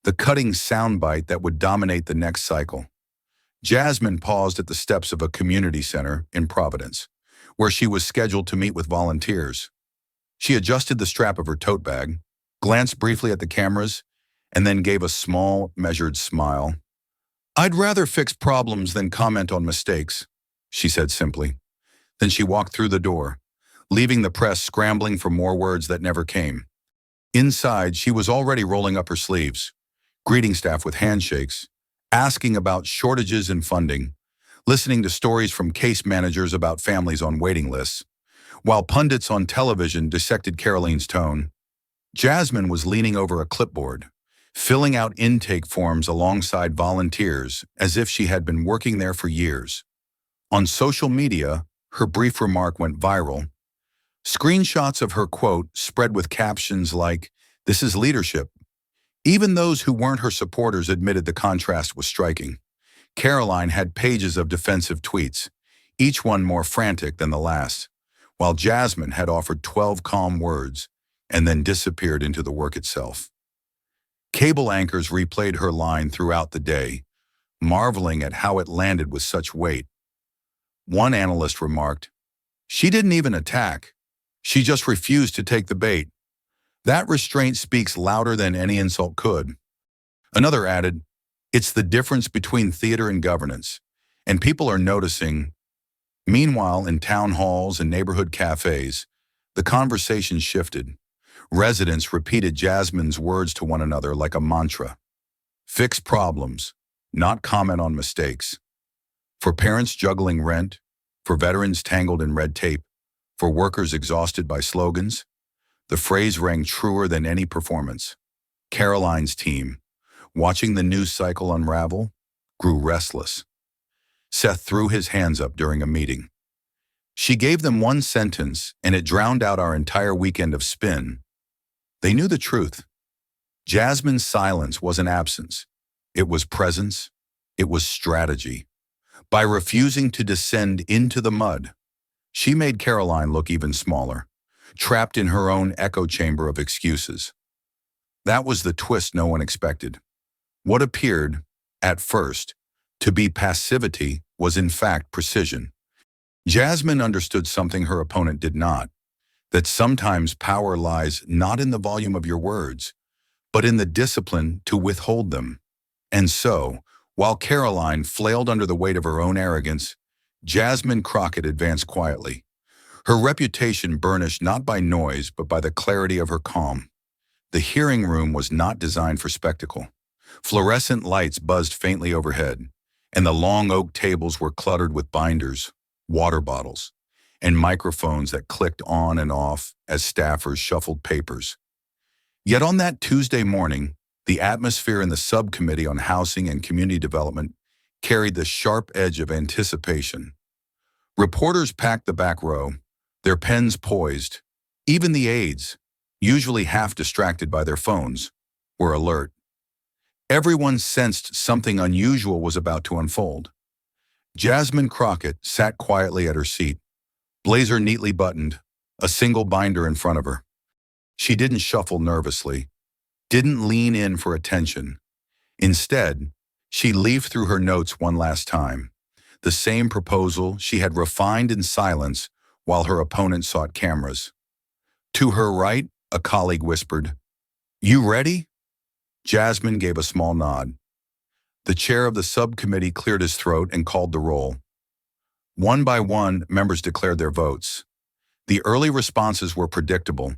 [SPEAKER 1] the cutting soundbite that would dominate the next cycle. Jasmine paused at the steps of a community center in Providence, where she was scheduled to meet with volunteers. She adjusted the strap of her tote bag, glanced briefly at the cameras, and then gave a small, measured smile. I'd rather fix problems than comment on mistakes, she said simply. Then she walked through the door, leaving the press scrambling for more words that never came. Inside, she was already rolling up her sleeves, greeting staff with handshakes, asking about shortages in funding, listening to stories from case managers about families on waiting lists, while pundits on television dissected Karoline's tone. Jasmine was leaning over a clipboard, filling out intake forms alongside volunteers as if she had been working there for years. On social media, her brief remark went viral. Screenshots of her quote spread with captions like, "This is leadership." Even those who weren't her supporters admitted the contrast was striking. Karoline had pages of defensive tweets, each one more frantic than the last, while Jasmine had offered 12 calm words and then disappeared into the work itself. Cable anchors replayed her line throughout the day, marveling at how it landed with such weight. One analyst remarked, "She didn't even attack. She just refused to take the bait. That restraint speaks louder than any insult could." Another added, "It's the difference between theater and governance, and people are noticing." Meanwhile, in town halls and neighborhood cafes, the conversation shifted. Residents repeated Jasmine's words to one another like a mantra. Fix problems, not comment on mistakes. For parents juggling rent, for veterans tangled in red tape, for workers exhausted by slogans, the phrase rang truer than any performance. Karoline's team, watching the news cycle unravel, grew restless. Seth threw his hands up during a meeting. She gave them one sentence, and it drowned out our entire weekend of spin. They knew the truth. Jasmine's silence wasn't absence. It was presence. It was strategy. By refusing to descend into the mud, she made Karoline look even smaller, trapped in her own echo chamber of excuses. That was the twist no one expected. What appeared, at first, to be passivity was in fact precision. Jasmine understood something her opponent did not. that sometimes power lies not in the volume of your words, but in the discipline to withhold them. And so, while Karoline flailed under the weight of her own arrogance, Jasmine Crockett advanced quietly, her reputation burnished not by noise but by the clarity of her calm. The hearing room was not designed for spectacle. Fluorescent lights buzzed faintly overhead, and the long oak tables were cluttered with binders, water bottles, and microphones that clicked on and off as staffers shuffled papers. Yet on that Tuesday morning, the atmosphere in the subcommittee on housing and community development carried the sharp edge of anticipation. Reporters packed the back row, their pens poised. Even the aides, usually half distracted by their phones, were alert. Everyone sensed something unusual was about to unfold. Jasmine Crockett sat quietly at her seat, blazer neatly buttoned, a single binder in front of her. She didn't shuffle nervously, didn't lean in for attention. Instead, she leafed through her notes one last time, the same proposal she had refined in silence while her opponent sought cameras. To her right, a colleague whispered, "You ready?" Jasmine gave a small nod. The chair of the subcommittee cleared his throat and called the roll. One by one, members declared their votes. The early responses were predictable.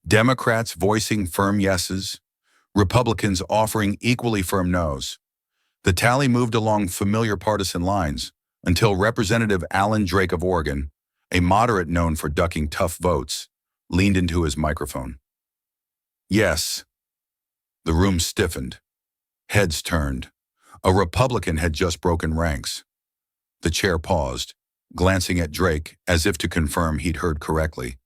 [SPEAKER 1] Democrats voicing firm yeses, Republicans offering equally firm noes. The tally moved along familiar partisan lines until Representative Alan Drake of Oregon, a moderate known for ducking tough votes, leaned into his microphone. Yes. The room stiffened. Heads turned. A Republican had just broken ranks. The chair paused, glancing at Drake as if to confirm he'd heard correctly.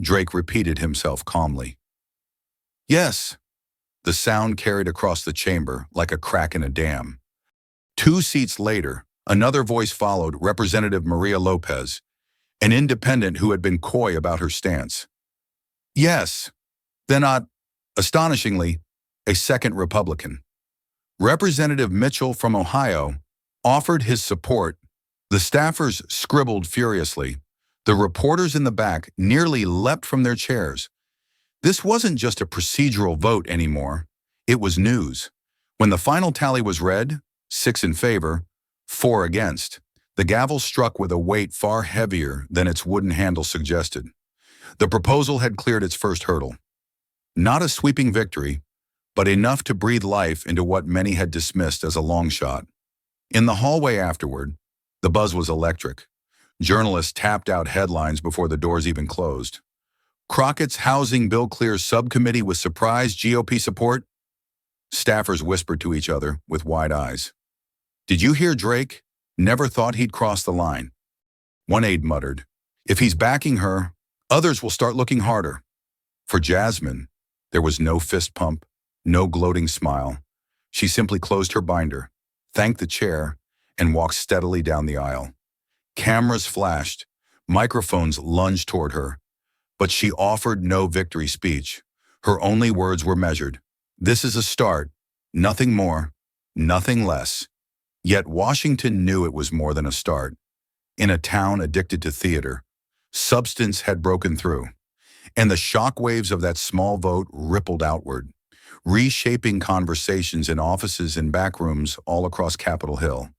[SPEAKER 1] Drake repeated himself calmly. Yes. The sound carried across the chamber like a crack in a dam. 2 seats later, another voice followed, Representative Maria Lopez, an independent who had been coy about her stance. Yes. Then astonishingly, a second Republican. Representative Mitchell from Ohio offered his support. The staffers scribbled furiously. The reporters in the back nearly leapt from their chairs. This wasn't just a procedural vote anymore. It was news. When the final tally was read, 6 in favor, 4 against, the gavel struck with a weight far heavier than its wooden handle suggested. The proposal had cleared its first hurdle. Not a sweeping victory, but enough to breathe life into what many had dismissed as a long shot. In the hallway afterward, the buzz was electric. Journalists tapped out headlines before the doors even closed. Crockett's Housing Bill clears subcommittee with surprise GOP support? Staffers whispered to each other with wide eyes. Did you hear Drake? Never thought he'd cross the line. One aide muttered, if he's backing her, others will start looking harder. For Jasmine, there was no fist pump, no gloating smile. She simply closed her binder, thanked the chair, and walked steadily down the aisle. Cameras flashed, microphones lunged toward her, but she offered no victory speech. Her only words were measured. This is a start, nothing more, nothing less. Yet Washington knew it was more than a start. In a town addicted to theater, substance had broken through, and the shockwaves of that small vote rippled outward, reshaping conversations in offices and back rooms all across Capitol Hill.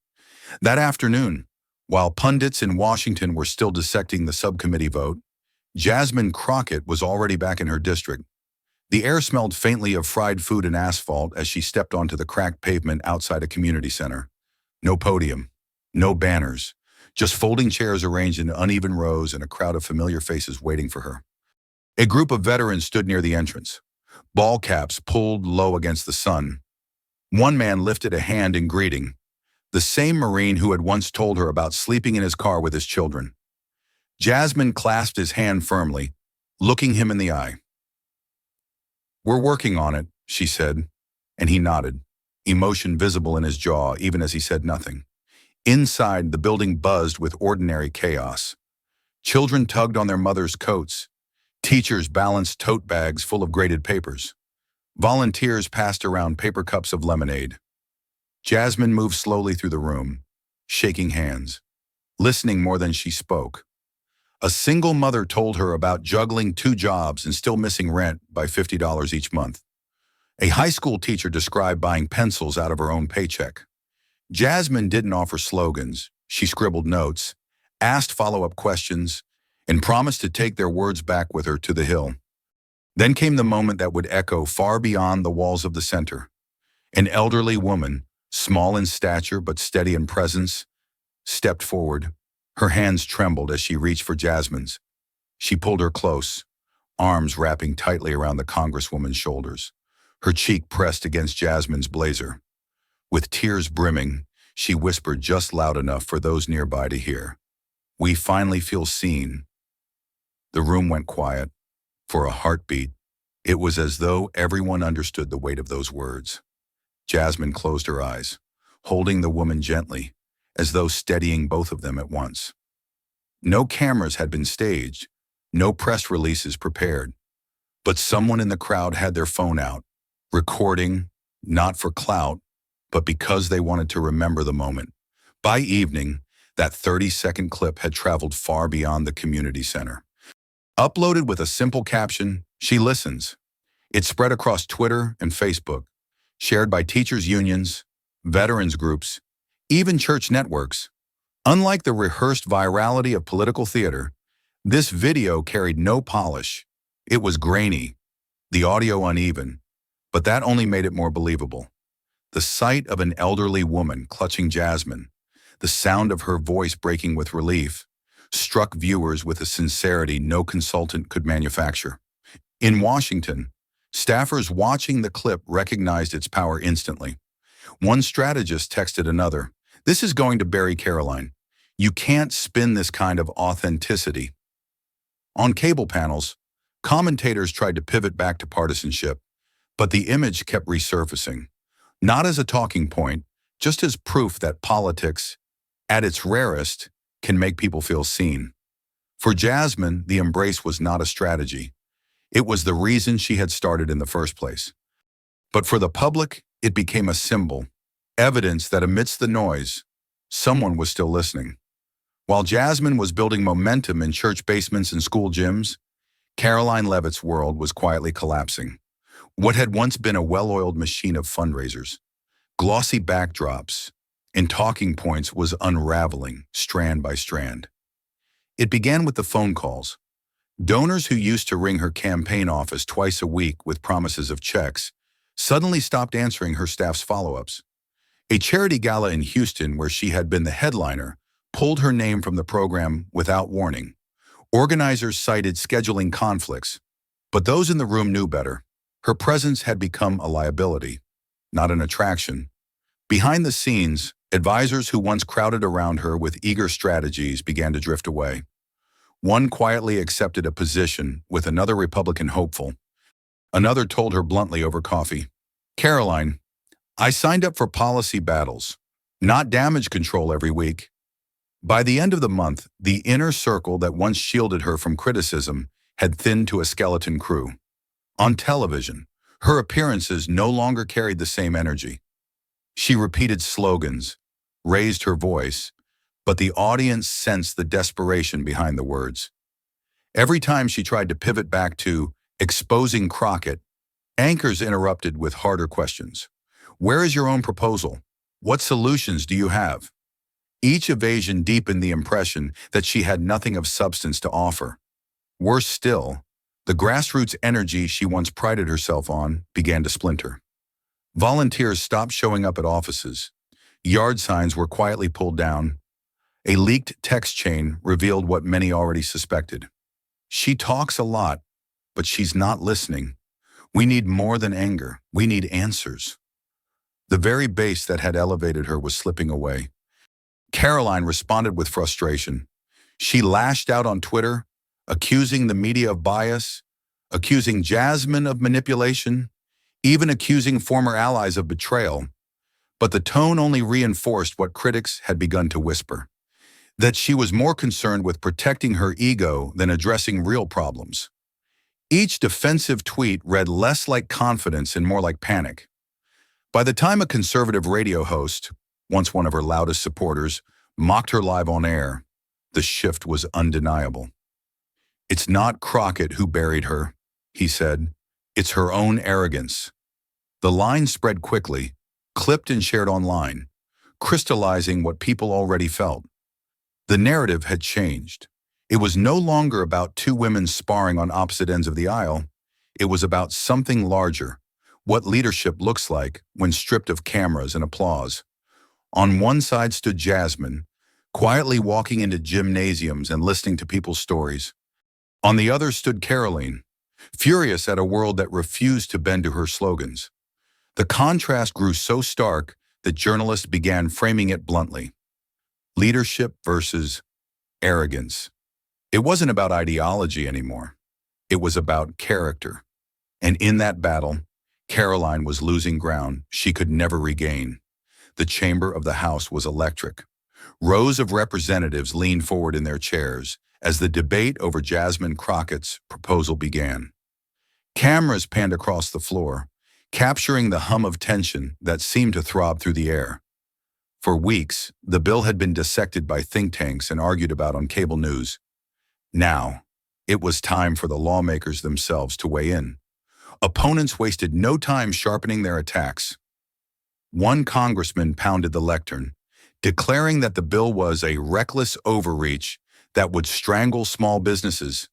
[SPEAKER 1] That afternoon, while pundits in Washington were still dissecting the subcommittee vote, Jasmine Crockett was already back in her district. The air smelled faintly of fried food and asphalt as she stepped onto the cracked pavement outside a community center. No podium, no banners, just folding chairs arranged in uneven rows and a crowd of familiar faces waiting for her. A group of veterans stood near the entrance, ball caps pulled low against the sun. One man lifted a hand in greeting, the same Marine who had once told her about sleeping in his car with his children. Jasmine clasped his hand firmly, looking him in the eye. We're working on it, she said, and he nodded, emotion visible in his jaw even as he said nothing. Inside, the building buzzed with ordinary chaos. Children tugged on their mothers' coats. Teachers balanced tote bags full of graded papers. Volunteers passed around paper cups of lemonade. Jasmine moved slowly through the room, shaking hands, listening more than she spoke. A single mother told her about juggling 2 jobs and still missing rent by $50 each month. A high school teacher described buying pencils out of her own paycheck. Jasmine didn't offer slogans. She scribbled notes, asked follow-up questions, and promised to take their words back with her to the hill. Then came the moment that would echo far beyond the walls of the center. An elderly woman, small in stature but steady in presence, stepped forward. Her hands trembled as she reached for Jasmine's. She pulled her close, arms wrapping tightly around the congresswoman's shoulders, her cheek pressed against Jasmine's blazer. With tears brimming, she whispered just loud enough for those nearby to hear, "We finally feel seen." The room went quiet. For a heartbeat, it was as though everyone understood the weight of those words. Jasmine closed her eyes, holding the woman gently, as though steadying both of them at once. No cameras had been staged, no press releases prepared, but someone in the crowd had their phone out, recording, not for clout, but because they wanted to remember the moment. By evening, that 30-second clip had traveled far beyond the community center. Uploaded with a simple caption, "She listens." It spread across Twitter and Facebook, shared by teachers' unions, veterans groups, even church networks. Unlike the rehearsed virality of political theater, this video carried no polish. It was grainy, the audio uneven, but that only made it more believable. The sight of an elderly woman clutching Jasmine, the sound of her voice breaking with relief, struck viewers with a sincerity no consultant could manufacture. In Washington, staffers watching the clip recognized its power instantly. One strategist texted another, "This is going to bury Karoline. You can't spin this kind of authenticity." On cable panels, commentators tried to pivot back to partisanship, but the image kept resurfacing, not as a talking point, just as proof that politics, at its rarest, can make people feel seen. For Jasmine, the embrace was not a strategy. It was the reason she had started in the first place. But for the public, it became a symbol, evidence that amidst the noise, someone was still listening. While Jasmine was building momentum in church basements and school gyms, Karoline Leavitt's world was quietly collapsing. What had once been a well-oiled machine of fundraisers, glossy backdrops, and talking points was unraveling strand by strand. It began with the phone calls. Donors who used to ring her campaign office twice a week with promises of checks suddenly stopped answering her staff's follow-ups. A charity gala in Houston, where she had been the headliner, pulled her name from the program without warning. Organizers cited scheduling conflicts, but those in the room knew better. Her presence had become a liability, not an attraction. Behind the scenes, advisors who once crowded around her with eager strategies began to drift away. One quietly accepted a position with another Republican hopeful. Another told her bluntly over coffee, "Karoline, I signed up for policy battles, not damage control every week." By the end of the month, the inner circle that once shielded her from criticism had thinned to a skeleton crew. On television, her appearances no longer carried the same energy. She repeated slogans, raised her voice, but the audience sensed the desperation behind the words. Every time she tried to pivot back to exposing Crockett, anchors interrupted with harder questions. "Where is your own proposal? What solutions do you have?" Each evasion deepened the impression that she had nothing of substance to offer. Worse still, the grassroots energy she once prided herself on began to splinter. Volunteers stopped showing up at offices. Yard signs were quietly pulled down. A leaked text chain revealed what many already suspected. "She talks a lot, but she's not listening. We need more than anger. We need answers." The very base that had elevated her was slipping away. Karoline responded with frustration. She lashed out on Twitter, accusing the media of bias, accusing Jasmine of manipulation, even accusing former allies of betrayal. But the tone only reinforced what critics had begun to whisper, that she was more concerned with protecting her ego than addressing real problems. Each defensive tweet read less like confidence and more like panic. By the time a conservative radio host, once one of her loudest supporters, mocked her live on air, the shift was undeniable. "It's not Crockett who buried her," he said. "It's her own arrogance." The line spread quickly, clipped and shared online, crystallizing what people already felt. The narrative had changed. It was no longer about two women sparring on opposite ends of the aisle. It was about something larger, what leadership looks like when stripped of cameras and applause. On one side stood Jasmine, quietly walking into gymnasiums and listening to people's stories. On the other stood Karoline, furious at a world that refused to bend to her slogans. The contrast grew so stark that journalists began framing it bluntly. Leadership versus arrogance. It wasn't about ideology anymore. It was about character. And in that battle, Karoline was losing ground she could never regain. The chamber of the House was electric. Rows of representatives leaned forward in their chairs as the debate over Jasmine Crockett's proposal began. Cameras panned across the floor, capturing the hum of tension that seemed to throb through the air. For weeks, the bill had been dissected by think tanks and argued about on cable news. Now, it was time for the lawmakers themselves to weigh in. Opponents wasted no time sharpening their attacks. One congressman pounded the lectern, declaring that the bill was a reckless overreach that would strangle small businesses.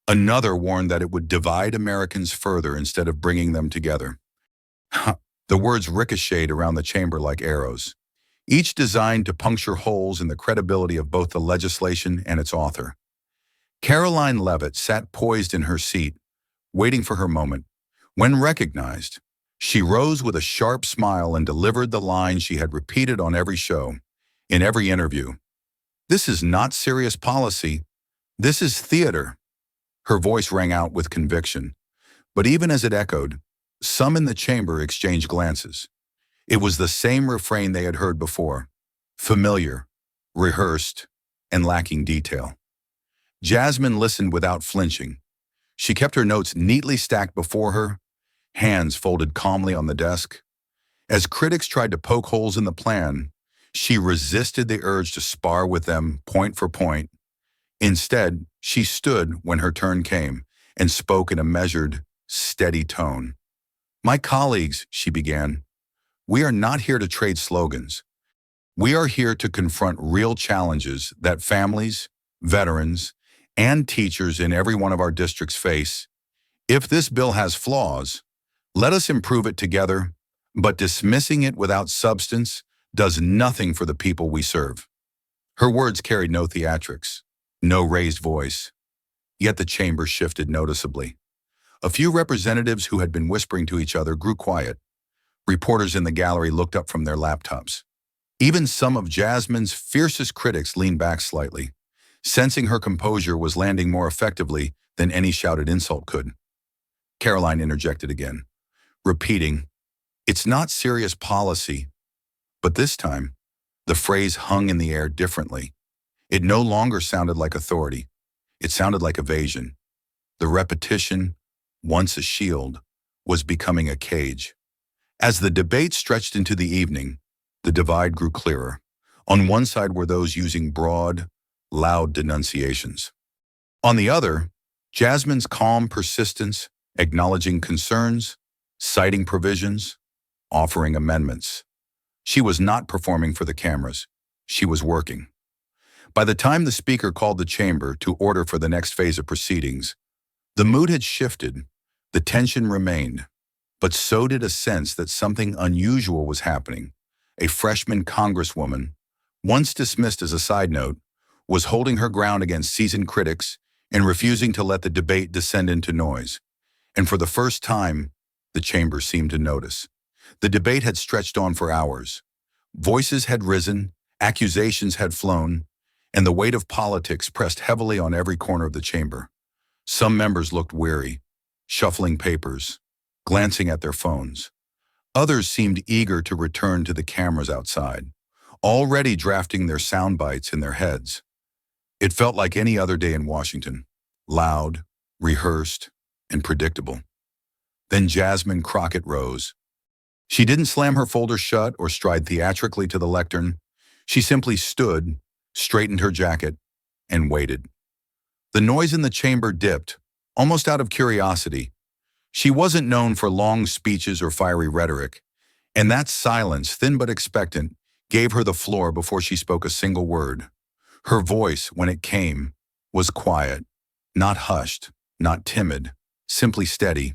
[SPEAKER 1] Another warned that it would divide Americans further instead of bringing them together. The words ricocheted around the chamber like arrows, each designed to puncture holes in the credibility of both the legislation and its author. Karoline Leavitt sat poised in her seat, waiting for her moment. When recognized, she rose with a sharp smile and delivered the line she had repeated on every show, in every interview. "This is not serious policy. This is theater." Her voice rang out with conviction, but even as it echoed, some in the chamber exchanged glances. It was the same refrain they had heard before, familiar, rehearsed, and lacking detail. Jasmine listened without flinching. She kept her notes neatly stacked before her, hands folded calmly on the desk. As critics tried to poke holes in the plan, she resisted the urge to spar with them point for point. Instead, she stood when her turn came and spoke in a measured, steady tone. "My colleagues," she began, "we are not here to trade slogans. We are here to confront real challenges that families, veterans, and teachers in every one of our districts face. If this bill has flaws, let us improve it together, but dismissing it without substance does nothing for the people we serve." Her words carried no theatrics, no raised voice, yet the chamber shifted noticeably. A few representatives who had been whispering to each other grew quiet. Reporters in the gallery looked up from their laptops. Even some of Jasmine's fiercest critics leaned back slightly, sensing her composure was landing more effectively than any shouted insult could. Karoline interjected again, repeating, "It's not serious policy." But this time, the phrase hung in the air differently. It no longer sounded like authority. It sounded like evasion. The repetition, once a shield, was becoming a cage. As the debate stretched into the evening, the divide grew clearer. On one side were those using broad, loud denunciations. On the other, Jasmine's calm persistence, acknowledging concerns, citing provisions, offering amendments. She was not performing for the cameras. She was working. By the time the speaker called the chamber to order for the next phase of proceedings, the mood had shifted, the tension remained, but so did a sense that something unusual was happening. A freshman congresswoman, once dismissed as a side note, was holding her ground against seasoned critics and refusing to let the debate descend into noise. And for the first time, the chamber seemed to notice. The debate had stretched on for hours. Voices had risen, accusations had flown, and the weight of politics pressed heavily on every corner of the chamber. Some members looked weary, shuffling papers, glancing at their phones. Others seemed eager to return to the cameras outside, already drafting their sound bites in their heads. It felt like any other day in Washington, loud, rehearsed, and predictable. Then Jasmine Crockett rose. She didn't slam her folder shut or stride theatrically to the lectern. She simply stood, straightened her jacket, and waited. The noise in the chamber dipped, almost out of curiosity. She wasn't known for long speeches or fiery rhetoric, and that silence, thin but expectant, gave her the floor before she spoke a single word. Her voice, when it came, was quiet, not hushed, not timid, simply steady.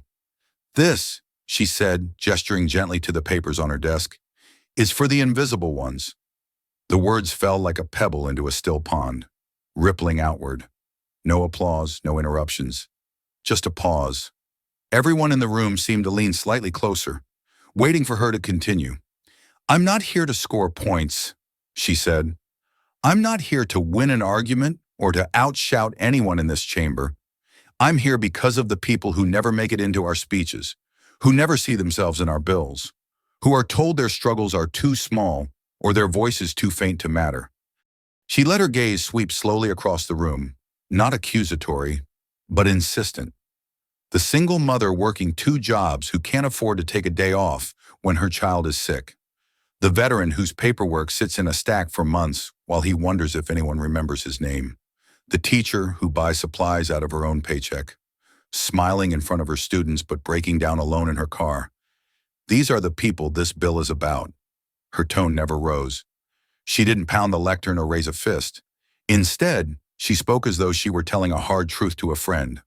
[SPEAKER 1] "This," she said, gesturing gently to the papers on her desk, "is for the invisible ones." The words fell like a pebble into a still pond, rippling outward. No applause, no interruptions, just a pause. Everyone in the room seemed to lean slightly closer, waiting for her to continue. "I'm not here to score points," she said. "I'm not here to win an argument or to outshout anyone in this chamber. I'm here because of the people who never make it into our speeches, who never see themselves in our bills, who are told their struggles are too small or their voices too faint to matter." She let her gaze sweep slowly across the room, not accusatory, but insistent. The single mother working 2 jobs who can't afford to take a day off when her child is sick. The veteran whose paperwork sits in a stack for months while he wonders if anyone remembers his name. The teacher who buys supplies out of her own paycheck, smiling in front of her students but breaking down alone in her car. These are the people this bill is about. Her tone never rose. She didn't pound the lectern or raise a fist. Instead, she spoke as though she were telling a hard truth to a friend,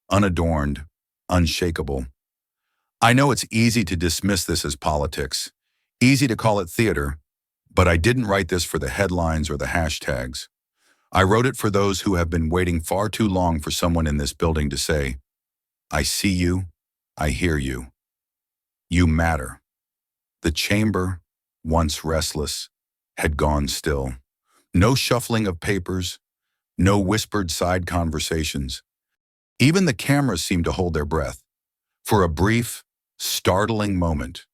[SPEAKER 1] unadorned, unshakable. "I know it's easy to dismiss this as politics, easy to call it theater, but I didn't write this for the headlines or the hashtags. I wrote it for those who have been waiting far too long for someone in this building to say, 'I see you, I hear you. You matter.'" The chamber, once restless, had gone still. No shuffling of papers, no whispered side conversations. Even the cameras seemed to hold their breath. For a brief, startling moment.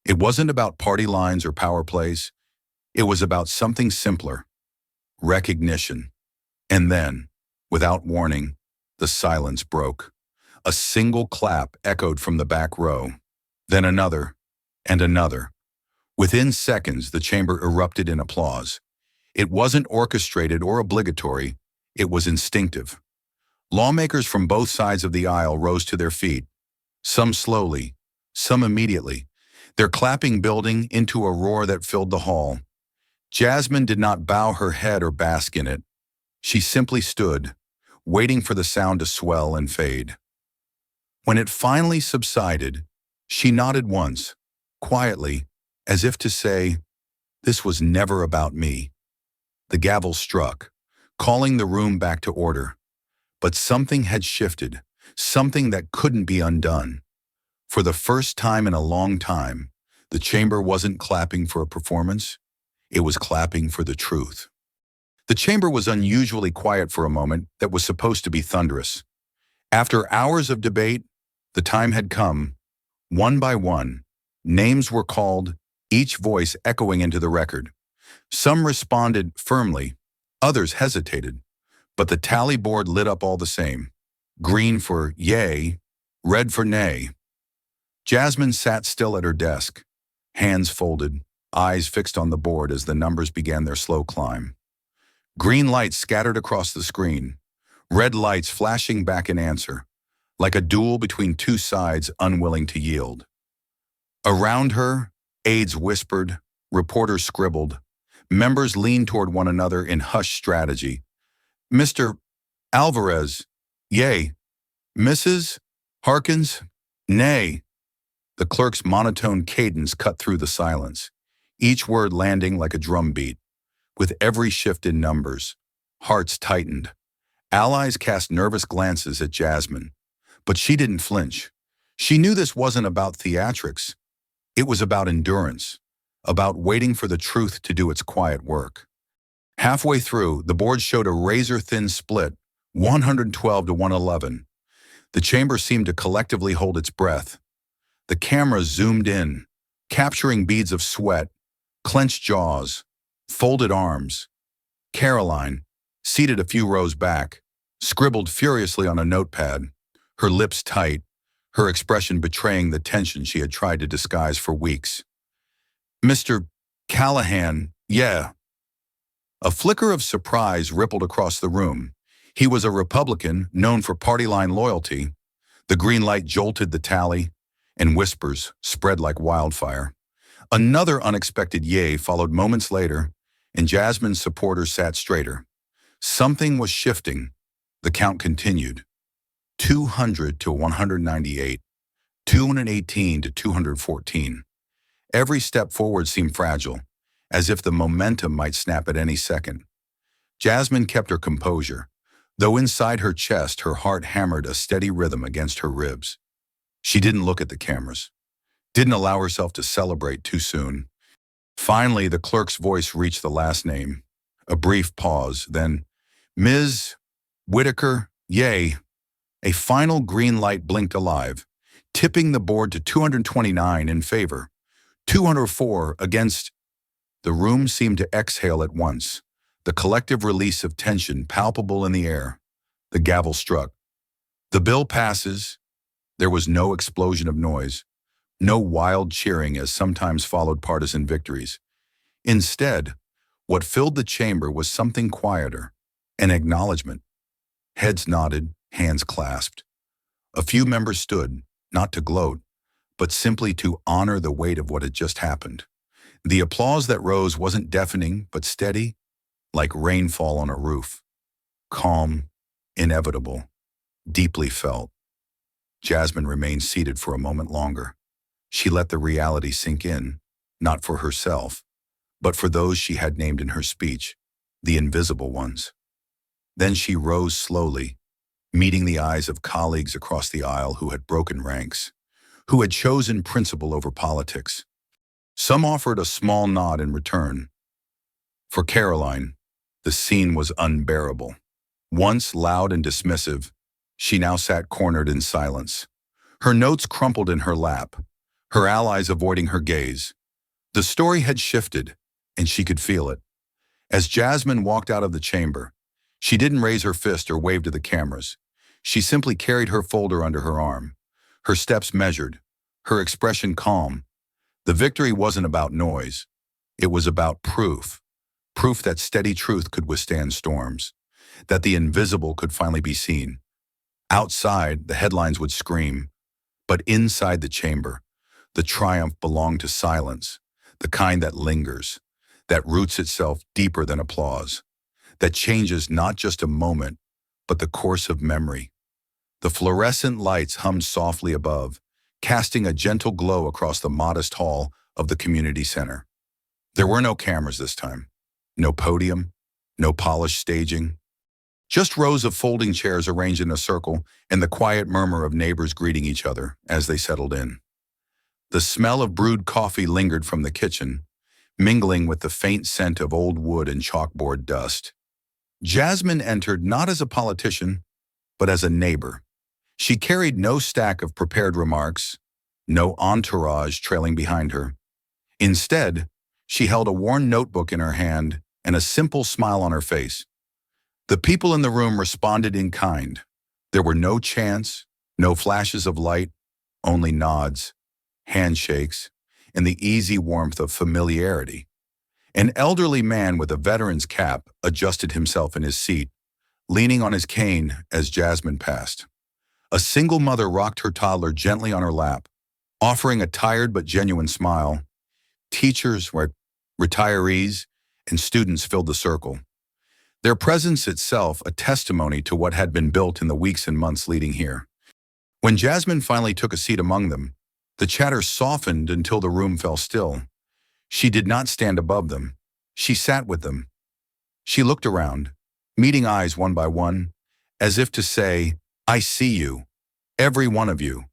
[SPEAKER 1] It wasn't about party lines or power plays. It was about something simpler. Recognition. And then, without warning, the silence broke. A single clap echoed from the back row. Then another, and another. Within seconds, the chamber erupted in applause. It wasn't orchestrated or obligatory. It was instinctive. Lawmakers from both sides of the aisle rose to their feet, some slowly, some immediately, their clapping building into a roar that filled the hall. Jasmine did not bow her head or bask in it. She simply stood, waiting for the sound to swell and fade. When it finally subsided, she nodded once, quietly, as if to say, "This was never about me." The gavel struck, calling the room back to order. But something had shifted, something that couldn't be undone. For the first time in a long time, the chamber wasn't clapping for a performance, it was clapping for the truth. The chamber was unusually quiet for a moment that was supposed to be thunderous. After hours of debate, the time had come. One by one, names were called, each voice echoing into the record. Some responded firmly, others hesitated, but the tally board lit up all the same. Green for yay, red for nay. Jasmine sat still at her desk, hands folded, eyes fixed on the board as the numbers began their slow climb. Green lights scattered across the screen, red lights flashing back in answer, like a duel between 2 sides unwilling to yield. Around her, aides whispered, reporters scribbled, members leaned toward one another in hushed strategy. "Mr. Alvarez, yay. Mrs. Harkins, nay." The clerk's monotone cadence cut through the silence, each word landing like a drumbeat. With every shift in numbers, hearts tightened. Allies cast nervous glances at Jasmine, but she didn't flinch. She knew this wasn't about theatrics. It was about endurance, about waiting for the truth to do its quiet work. Halfway through, the board showed a razor-thin split, 112 to 111. The chamber seemed to collectively hold its breath. The camera zoomed in, capturing beads of sweat, clenched jaws, folded arms. Karoline, seated a few rows back, scribbled furiously on a notepad, her lips tight, her expression betraying the tension she had tried to disguise for weeks. "Mr. Callahan, yeah." A flicker of surprise rippled across the room. He was a Republican known for party line loyalty. The green light jolted the tally, and whispers spread like wildfire. Another unexpected yay followed moments later, and Jasmine's supporters sat straighter. Something was shifting. The count continued. 200 to 198, 218 to 214. Every step forward seemed fragile, as if the momentum might snap at any second. Jasmine kept her composure, though inside her chest her heart hammered a steady rhythm against her ribs. She didn't look at the cameras, didn't allow herself to celebrate too soon. Finally, the clerk's voice reached the last name. A brief pause, then, Ms. Whitaker, yay. A final green light blinked alive, tipping the board to 229 in favor, 204 against. The room seemed to exhale at once, the collective release of tension palpable in the air. The gavel struck. The bill passes. There was no explosion of noise, no wild cheering as sometimes followed partisan victories. Instead, what filled the chamber was something quieter, an acknowledgement. Heads nodded, hands clasped. A few members stood, not to gloat, but simply to honor the weight of what had just happened. The applause that rose wasn't deafening, but steady, like rainfall on a roof. Calm, inevitable, deeply felt. Jasmine remained seated for a moment longer. She let the reality sink in, not for herself, but for those she had named in her speech, the invisible ones. Then she rose slowly, meeting the eyes of colleagues across the aisle who had broken ranks, who had chosen principle over politics. Some offered a small nod in return. For Karoline, the scene was unbearable. Once loud and dismissive, she now sat cornered in silence. Her notes crumpled in her lap, her allies avoiding her gaze. The story had shifted, and she could feel it. As Jasmine walked out of the chamber, she didn't raise her fist or wave to the cameras. She simply carried her folder under her arm, her steps measured, her expression calm. The victory wasn't about noise. It was about proof. Proof that steady truth could withstand storms, that the invisible could finally be seen. Outside, the headlines would scream, but inside the chamber, the triumph belonged to silence, the kind that lingers, that roots itself deeper than applause, that changes not just a moment, but the course of memory. The fluorescent lights hummed softly above, casting a gentle glow across the modest hall of the community center. There were no cameras this time, no podium, no polished staging, just rows of folding chairs arranged in a circle and the quiet murmur of neighbors greeting each other as they settled in. The smell of brewed coffee lingered from the kitchen, mingling with the faint scent of old wood and chalkboard dust. Jasmine entered not as a politician, but as a neighbor. She carried no stack of prepared remarks, no entourage trailing behind her. Instead, she held a worn notebook in her hand and a simple smile on her face. The people in the room responded in kind. There were no chants, no flashes of light, only nods, handshakes, and the easy warmth of familiarity. An elderly man with a veteran's cap adjusted himself in his seat, leaning on his cane as Jasmine passed. A single mother rocked her toddler gently on her lap, offering a tired but genuine smile. Teachers, retirees, and students filled the circle, their presence itself a testimony to what had been built in the weeks and months leading here. When Jasmine finally took a seat among them, the chatter softened until the room fell still. She did not stand above them. She sat with them. She looked around, meeting eyes one by one, as if to say, "I see you, every one of you."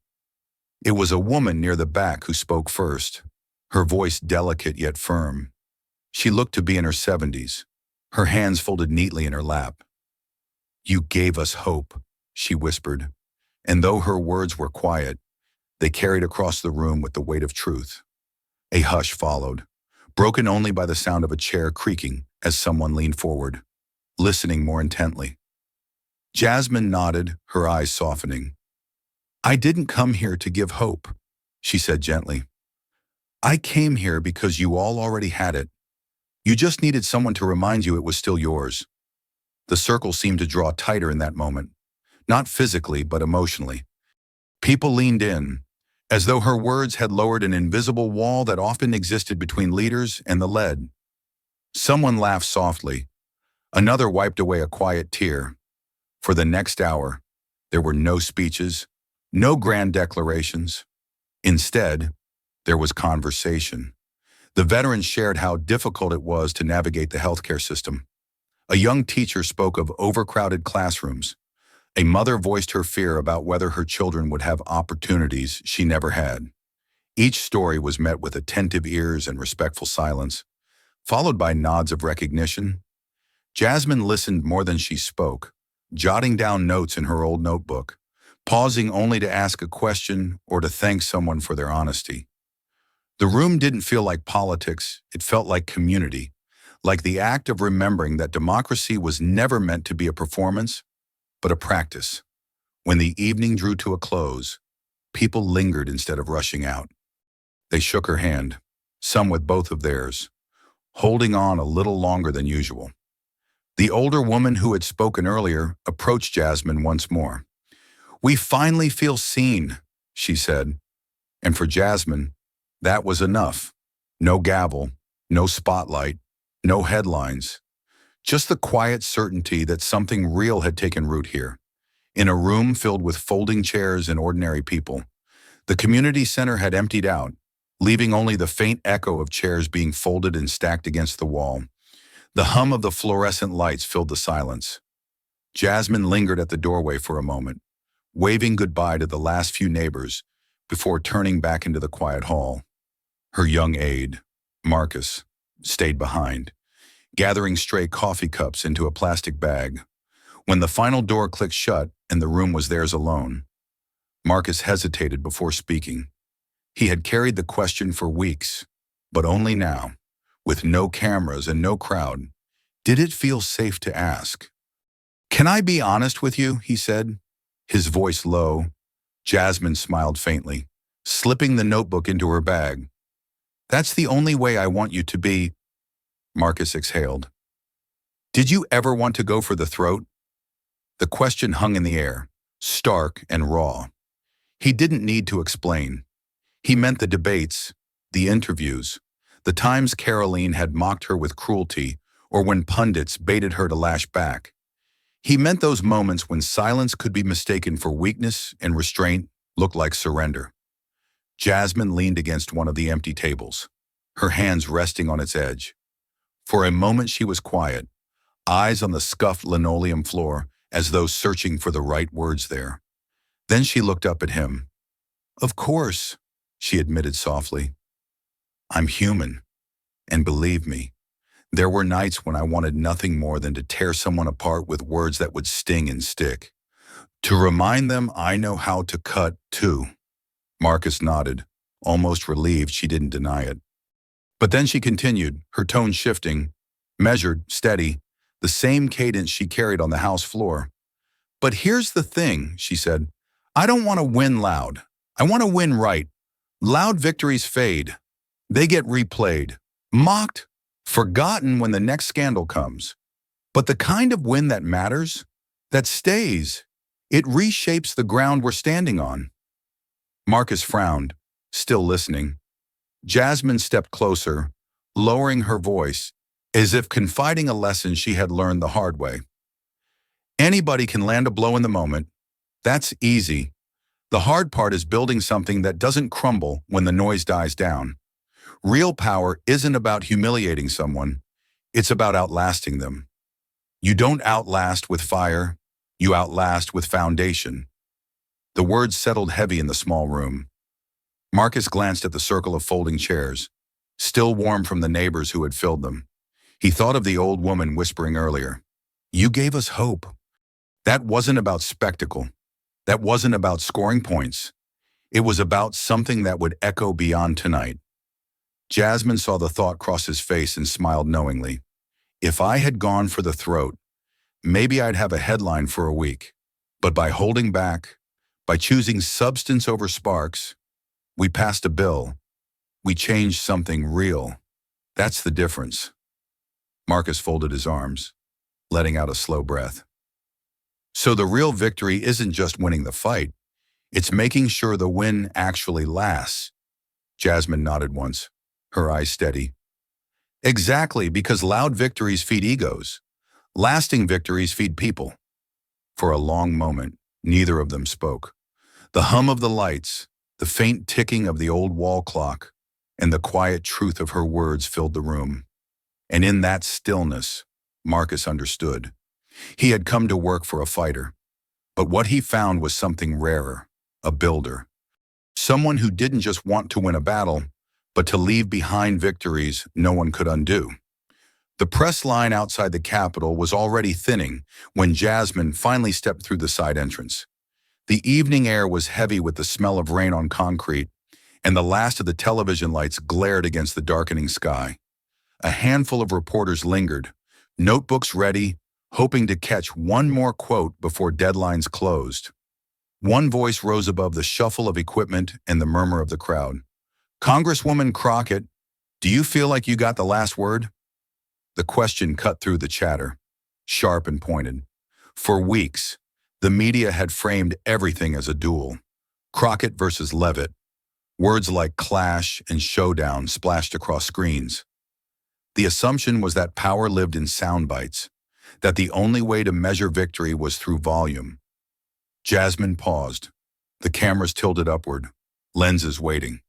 [SPEAKER 1] It was a woman near the back who spoke first, her voice delicate yet firm. She looked to be in her 70s, her hands folded neatly in her lap. "You gave us hope," she whispered, and though her words were quiet, they carried across the room with the weight of truth. A hush followed, broken only by the sound of a chair creaking as someone leaned forward, listening more intently. Jasmine nodded, her eyes softening. "I didn't come here to give hope," she said gently. "I came here because you all already had it. You just needed someone to remind you it was still yours." The circle seemed to draw tighter in that moment, not physically but emotionally. People leaned in, as though her words had lowered an invisible wall that often existed between leaders and the led. Someone laughed softly. Another wiped away a quiet tear. For the next hour, there were no speeches, no grand declarations. Instead, there was conversation. The veterans shared how difficult it was to navigate the healthcare system. A young teacher spoke of overcrowded classrooms. A mother voiced her fear about whether her children would have opportunities she never had. Each story was met with attentive ears and respectful silence, followed by nods of recognition. Jasmine listened more than she spoke, jotting down notes in her old notebook, pausing only to ask a question or to thank someone for their honesty. The room didn't feel like politics, it felt like community, like the act of remembering that democracy was never meant to be a performance, but a practice. When the evening drew to a close, people lingered instead of rushing out. They shook her hand, some with both of theirs, holding on a little longer than usual. The older woman who had spoken earlier approached Jasmine once more. "We finally feel seen," she said. And for Jasmine, that was enough. No gavel, no spotlight, no headlines. Just the quiet certainty that something real had taken root here. In a room filled with folding chairs and ordinary people, the community center had emptied out, leaving only the faint echo of chairs being folded and stacked against the wall. The hum of the fluorescent lights filled the silence. Jasmine lingered at the doorway for a moment, waving goodbye to the last few neighbors before turning back into the quiet hall. Her young aide, Marcus, stayed behind, gathering stray coffee cups into a plastic bag. When the final door clicked shut and the room was theirs alone, Marcus hesitated before speaking. He had carried the question for weeks, but only now, with no cameras and no crowd, did it feel safe to ask. "Can I be honest with you?" he said, his voice low. Jasmine smiled faintly, slipping the notebook into her bag. "That's the only way I want you to be." Marcus exhaled. "Did you ever want to go for the throat?" The question hung in the air, stark and raw. He didn't need to explain. He meant the debates, the interviews, the times Karoline had mocked her with cruelty, or when pundits baited her to lash back. He meant those moments when silence could be mistaken for weakness and restraint looked like surrender. Jasmine leaned against one of the empty tables, her hands resting on its edge. For a moment she was quiet, eyes on the scuffed linoleum floor as though searching for the right words there. Then she looked up at him. "Of course," she admitted softly. "I'm human, and believe me, there were nights when I wanted nothing more than to tear someone apart with words that would sting and stick. To remind them I know how to cut, too." Marcus nodded, almost relieved she didn't deny it. But then she continued, her tone shifting, measured, steady, the same cadence she carried on the house floor. "But here's the thing," she said. "I don't want to win loud. I want to win right. Loud victories fade. They get replayed, mocked, forgotten when the next scandal comes. But the kind of win that matters, that stays, it reshapes the ground we're standing on." Marcus frowned, still listening. Jasmine stepped closer, lowering her voice, as if confiding a lesson she had learned the hard way. "Anybody can land a blow in the moment. That's easy. The hard part is building something that doesn't crumble when the noise dies down. Real power isn't about humiliating someone. It's about outlasting them. You don't outlast with fire. You outlast with foundation." The words settled heavy in the small room. Marcus glanced at the circle of folding chairs, still warm from the neighbors who had filled them. He thought of the old woman whispering earlier, "You gave us hope." That wasn't about spectacle. That wasn't about scoring points. It was about something that would echo beyond tonight. Jasmine saw the thought cross his face and smiled knowingly. If I had gone for the throat, maybe I'd have a headline for a week. But by holding back, by choosing substance over sparks, we passed a bill. We changed something real. That's the difference. Marcus folded his arms. letting out a slow breath. So the real victory isn't just winning the fight, it's making sure the win actually lasts. Jasmine nodded once, her eyes steady. Exactly, because loud victories feed egos. Lasting victories feed people. For a long moment, neither of them spoke. The hum of the lights, the faint ticking of the old wall clock, and the quiet truth of her words filled the room. And in that stillness, Marcus understood. He had come to work for a fighter. But what he found was something rarer, a builder. Someone who didn't just want to win a battle, but to leave behind victories no one could undo. The press line outside the Capitol was already thinning when Jasmine finally stepped through the side entrance. The evening air was heavy with the smell of rain on concrete, and the last of the television lights glared against the darkening sky. A handful of reporters lingered, notebooks ready, hoping to catch one more quote before deadlines closed. One voice rose above the shuffle of equipment and the murmur of the crowd. "Congresswoman Crockett, do you feel like you got the last word?" The question cut through the chatter, sharp and pointed. For weeks, the media had framed everything as a duel. Crockett versus Leavitt. Words like clash and showdown splashed across screens. The assumption was that power lived in sound bites, that the only way to measure victory was through volume. Jasmine paused, the cameras tilted upward, lenses waiting.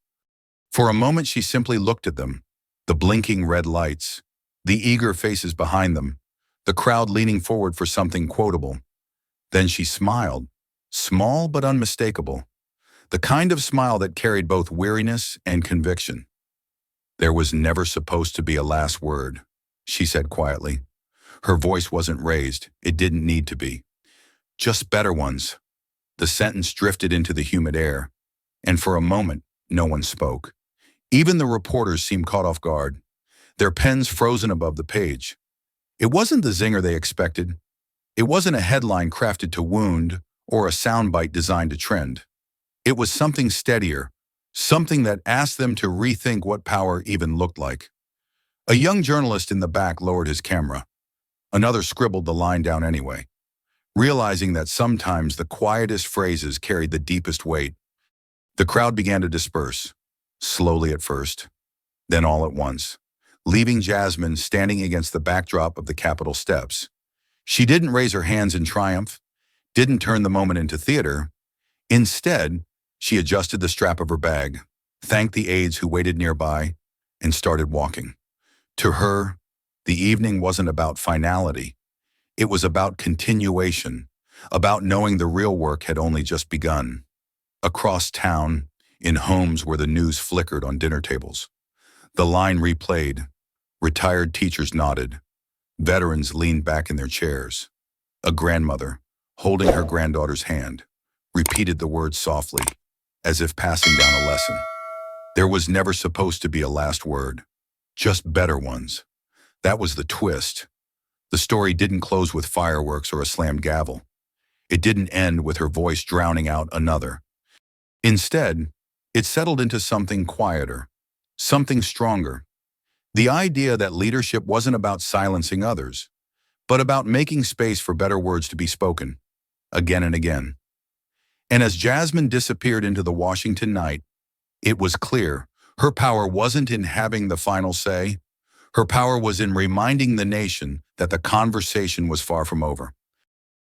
[SPEAKER 1] For a moment she simply looked at them, the blinking red lights, the eager faces behind them, the crowd leaning forward for something quotable. Then she smiled, small but unmistakable, the kind of smile that carried both weariness and conviction. "There was never supposed to be a last word," she said quietly. Her voice wasn't raised, it didn't need to be. "Just better ones." The sentence drifted into the humid air, and for a moment, no one spoke. Even the reporters seemed caught off guard, their pens frozen above the page. It wasn't the zinger they expected. It wasn't a headline crafted to wound or a soundbite designed to trend. It was something steadier, something that asked them to rethink what power even looked like. A young journalist in the back lowered his camera. Another scribbled the line down anyway, realizing that sometimes the quietest phrases carried the deepest weight. The crowd began to disperse, slowly at first, then all at once, leaving Jasmine standing against the backdrop of the Capitol steps. She didn't raise her hands in triumph, didn't turn the moment into theater. Instead, she adjusted the strap of her bag, thanked the aides who waited nearby, and started walking. To her, the evening wasn't about finality. It was about continuation, about knowing the real work had only just begun. Across town, in homes where the news flickered on dinner tables, the line replayed. Retired teachers nodded. Veterans leaned back in their chairs. A grandmother, holding her granddaughter's hand, repeated the words softly, as if passing down a lesson. There was never supposed to be a last word, just better ones. That was the twist. The story didn't close with fireworks or a slammed gavel. It didn't end with her voice drowning out another. Instead, it settled into something quieter, something stronger. The idea that leadership wasn't about silencing others, but about making space for better words to be spoken, again and again. And as Jasmine disappeared into the Washington night, it was clear her power wasn't in having the final say. Her power was in reminding the nation that the conversation was far from over.